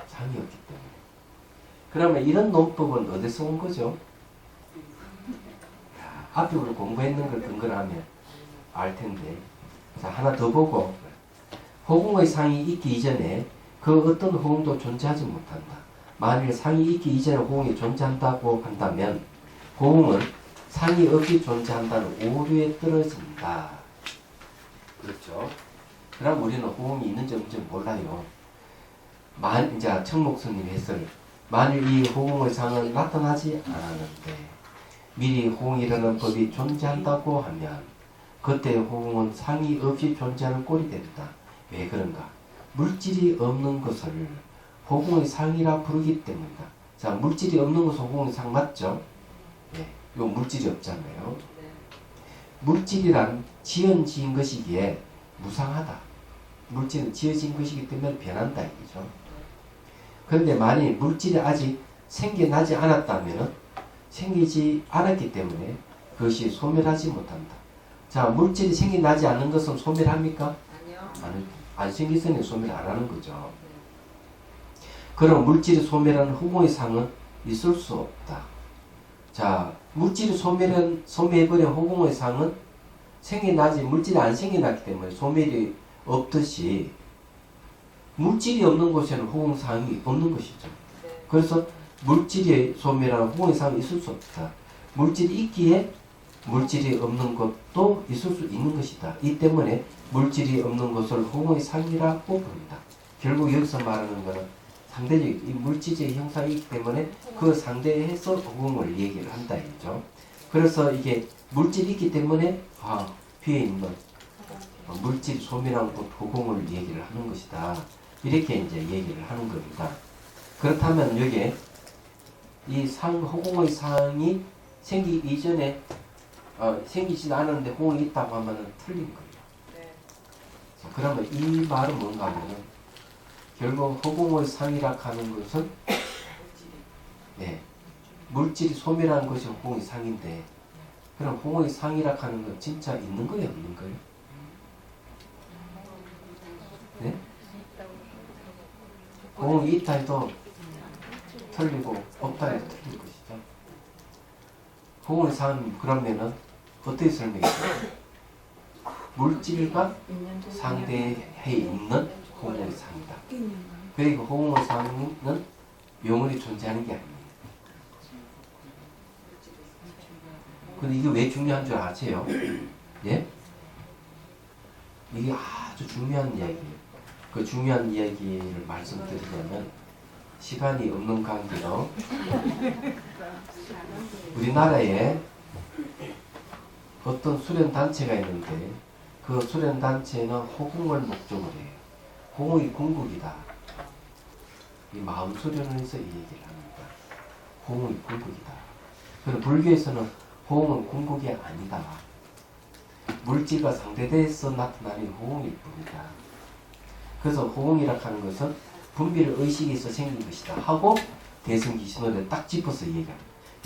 상이 없기 때문에. 그러면 이런 논법은 어디서 온 거죠? 앞에 우리 공부했는 걸 근거로 하면 알 텐데. 자, 하나 더 보고 호공의 상이 있기 이전에 그 어떤 호공도 존재하지 못한다. 만일 상이 있기 이전에 호공이 존재한다고 한다면 호공은 상이 없이 존재한다는 오류에 떨어진다. 그렇죠? 그럼 우리는 호공이 있는지 없는지 몰라요. 이제 청목스님 해설. 만일 이 호공의 상은 나타나지 않았는데 미리 호공이라는 법이 존재한다고 하면 그때 호공은 상이 없이 존재하는 꼴이 된다. 왜 그런가? 물질이 없는 것을 호공의 상이라 부르기 때문이다. 자, 물질이 없는 것은 호공의 상 맞죠? 네, 요 물질이 없잖아요. 물질이란 지은 것이기에 무상하다. 물질은 지어진 것이기 때문에 변한다 이거죠. 그런데 만일 물질이 아직 생겨나지 않았다면 생기지 않았기 때문에 그것이 소멸하지 못한다. 자, 물질이 생겨나지 않는 것은 소멸합니까? 아니요. 안 생기 전에 소멸 안 하는 거죠. 그럼 물질이 소멸하는 호공의 상은 있을 수 없다. 자, 물질이 소멸해버린 호공의 상은 물질이 안 생겨났기 때문에 소멸이 없듯이 물질이 없는 곳에는 호공상이 없는 것이죠. 그래서 물질이 소멸하는 호공의 상이 있을 수 없다. 물질이 있기에 물질이 없는 것도 있을 수 있는 것이다. 이 때문에 물질이 없는 것을 호공의 상이라고 부른다. 결국 여기서 말하는 것은 상대적 이 물질의 형상이기 때문에 그 상대해서 호공을 얘기를 한다 이죠. 그래서 이게 물질이 있기 때문에 비어있는 물질이 소멸한 것 호공을 얘기를 하는 것이다. 이렇게 이제 얘기를 하는 겁니다. 그렇다면 여기에 이 호공의 상이 생기기 이전에 생기지 않았는데 호공이 있다고 하면 틀린 거예요. 네. 자, 그러면 이 말은 뭔가 하면 결국 호공의 상이라 하는 것은 물질이 소멸한 것이 호공의 상인데 그럼 호공의 상이라 하는 건 진짜 있는 거예요 없는 거예요? 호응이 있다 해도 틀리고 없다 해도 틀릴 것이죠. 호응의 삶 그러면은 어떻게 설명해요? 물질과 상대해 있는 호응의 삶이다. 그리고 호응의 삶은 영원히 존재하는 게 아닙니다. 근데 이게 왜 중요한 줄 아세요? 예? 이게 아주 중요한 이야기예요. 그 중요한 이야기를 말씀드리려면 시간이 없는 관계로 우리나라에 어떤 수련단체가 있는데 그 수련단체는 호궁을 목적으로 해요. 호궁이 궁극이다. 이 마음 수련을 해서 이 얘기를 합니다. 호궁이 궁극이다. 그리고 불교에서는 호응은 궁극이 아니다. 물질과 상대돼서 나타나는 호응일 뿐이다. 그래서 호응이라 하는 것은 분별 의식에서 생긴 것이다 하고 대승기신호를 딱 짚어서 얘기합니다.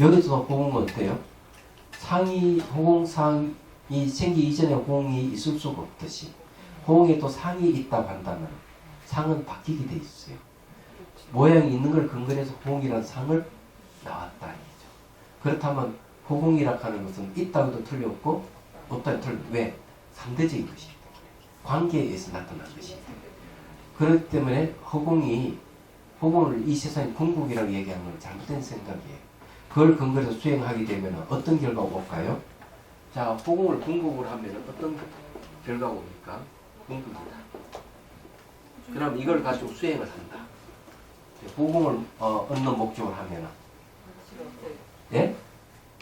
여기서 호응은 어때요? 상이 호응 상이 생기기 이전에 호응이 있을 수가 없듯이 호응에 또 상이 있다고 한다면 상은 바뀌게 돼 있어요. 모양이 있는 걸 근거로 해서 호응이라는 상을 나왔다 이죠. 그렇다면 호응이라 하는 것은 있다고 해도 틀렸고 없다고 해도 틀렸고 왜? 상대적인 것이기 때문에 관계에 의해서 나타난 것이기 때문에 그렇기 때문에 호응을 이 세상의 궁극이라고 얘기하는 건 잘못된 생각이에요. 그걸 근거로 해서 수행하게 되면 어떤 결과가 올까요? 자, 호응을 궁극으로 하면 어떤 결과가 옵니까? 궁극이다. 그럼 이걸 가지고 수행을 한다. 호응을 얻는 목적으로 하면 예?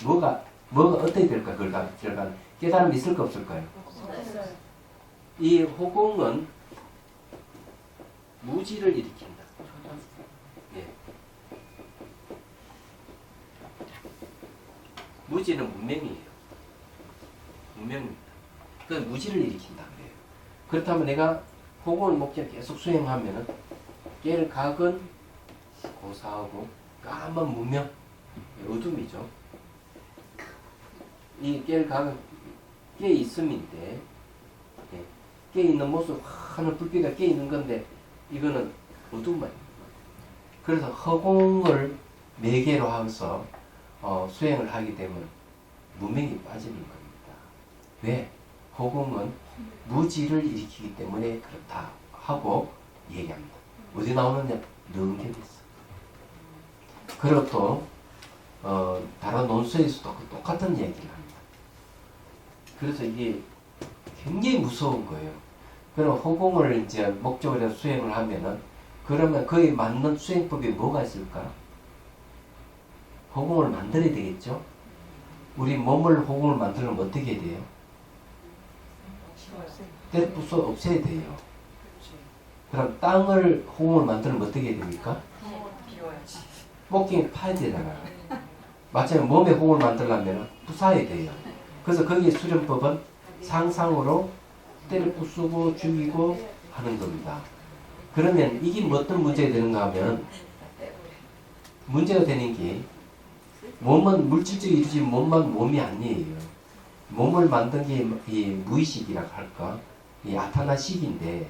뭐가 어떻게 될까? 결과는 깨달음이 있을까 없을까요? 이 호공은 무지를 일으킨다. 예. 무지는 문명이에요. 문명입니다. 그 무지를 일으킨다 그래요. 그렇다면 내가 호공을 목적으로 계속 수행하면은 깨를 각은 고사하고 까만 문명 어둠이죠. 이 깨를 각은 깨 있음인데 깨 있는 모습 하늘 불빛가 깨 있는 건데 이거는 어둠만. 그래서 허공을 매개로 해서 수행을 하게 되면 문명이 빠지는 겁니다. 왜? 허공은 무지를 일으키기 때문에 그렇다 하고 얘기합니다. 어디 나오느냐? 능계에서. 그리고 또 다른 논술에서도 똑같은 얘기를 합니다. 그래서 이게 굉장히 무서운 거예요. 그럼 허공을 이제 목적으로 해서 수행을 하면은 그러면 그에 맞는 수행법이 뭐가 있을까? 허공을 만들어야 되겠죠? 우리 몸을 허공을 만들려면 어떻게 해야 돼요? 때려 부숴 없애야 돼요. 그럼 땅을 허공을 만들면 어떻게 해야 됩니까? 목경에 파야 되잖아요. 마찬가지로 몸에 호흡을 만들려면 부사야 돼요. 그래서 거기에 수련법은 상상으로 때려 부수고 죽이고 하는 겁니다. 그러면 이게 어떤 문제가 되는가 하면 문제가 되는 게 몸은 물질적인 이루어진 몸만 몸이 아니에요. 몸을 만든 게 이 무의식이라고 할까? 이 아타나식인데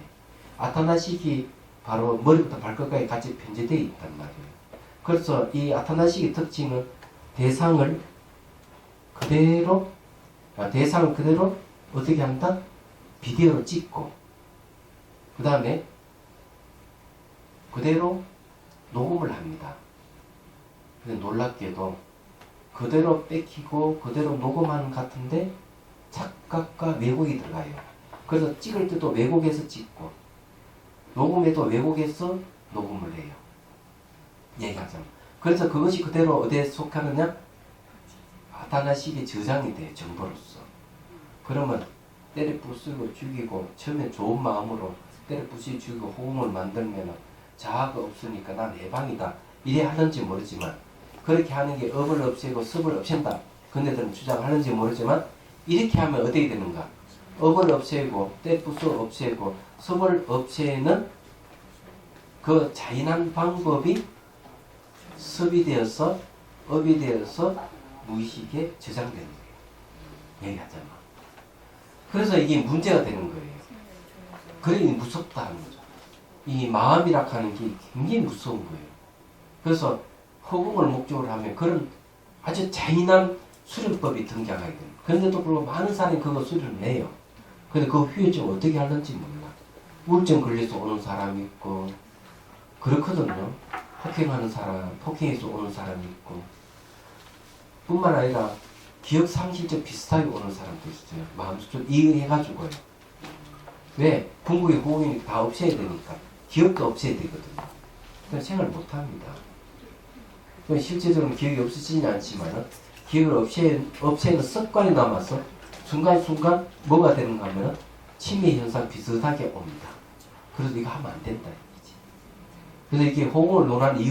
아타나식이 바로 머리부터 발끝까지 같이 편제되어 있단 말이에요. 그래서 이 아타나식의 특징은 대상을 그대로 어떻게 한다? 비디오로 찍고 그 다음에 그대로 녹음을 합니다. 근데 놀랍게도 그대로 뺏기고 그대로 녹음하는 것 같은데 착각과 왜곡이 들어가요. 그래서 찍을 때도 왜곡해서 찍고 녹음해도 왜곡해서 녹음을 해요. 얘기하자면. 그래서 그것이 그대로 어디에 속하느냐? 아타나식의 저장이 돼요. 정보로서. 그러면 때려 부수고 죽이고 처음에 좋은 마음으로 때려 부수고 죽이고 호응을 만들면 자아가 없으니까 난 해방이다. 이래 하는지 모르지만 그렇게 하는 게 업을 없애고 습을 없앤다. 근데들은 주장하는지 모르지만 이렇게 하면 어떻게 되는가? 업을 없애고 때려 부수고 없애고 습을 없애는 그 잔인한 방법이 습이 되어서 업이 되어서 무의식에 저장되는 거예요. 얘기하자면. 그래서 이게 문제가 되는 거예요. 그러니 무섭다 하는 거죠. 이 마음이라 하는 게 굉장히 무서운 거예요. 그래서 허공을 목적으로 하면 그런 아주 잔인한 수련법이 등장하게 됩니다. 그런데도 불구하고 많은 사람이 그거 수련을 해요. 근데 그 후유증 어떻게 하는지 몰라. 우울증 걸려서 오는 사람이 있고 그렇거든요. 폭행하는 사람, 폭행해서 오는 사람이 있고 뿐만 아니라 기억 상실증 비슷하게 오는 사람도 있어요. 마음속으로 이해해가지고요. 왜? 궁극의 호흡이 다 없애야 되니까. 기억도 없애야 되거든요. 그냥 생활 못합니다. 실제적으로 기억이 없어지진 않지만 기억을 없애는 습관이 남아서 순간순간 뭐가 되는가 하면 치매 현상 비슷하게 옵니다. 그래서 이거 하면 안 된다. 그래서 이게 호흡을 논하는 이유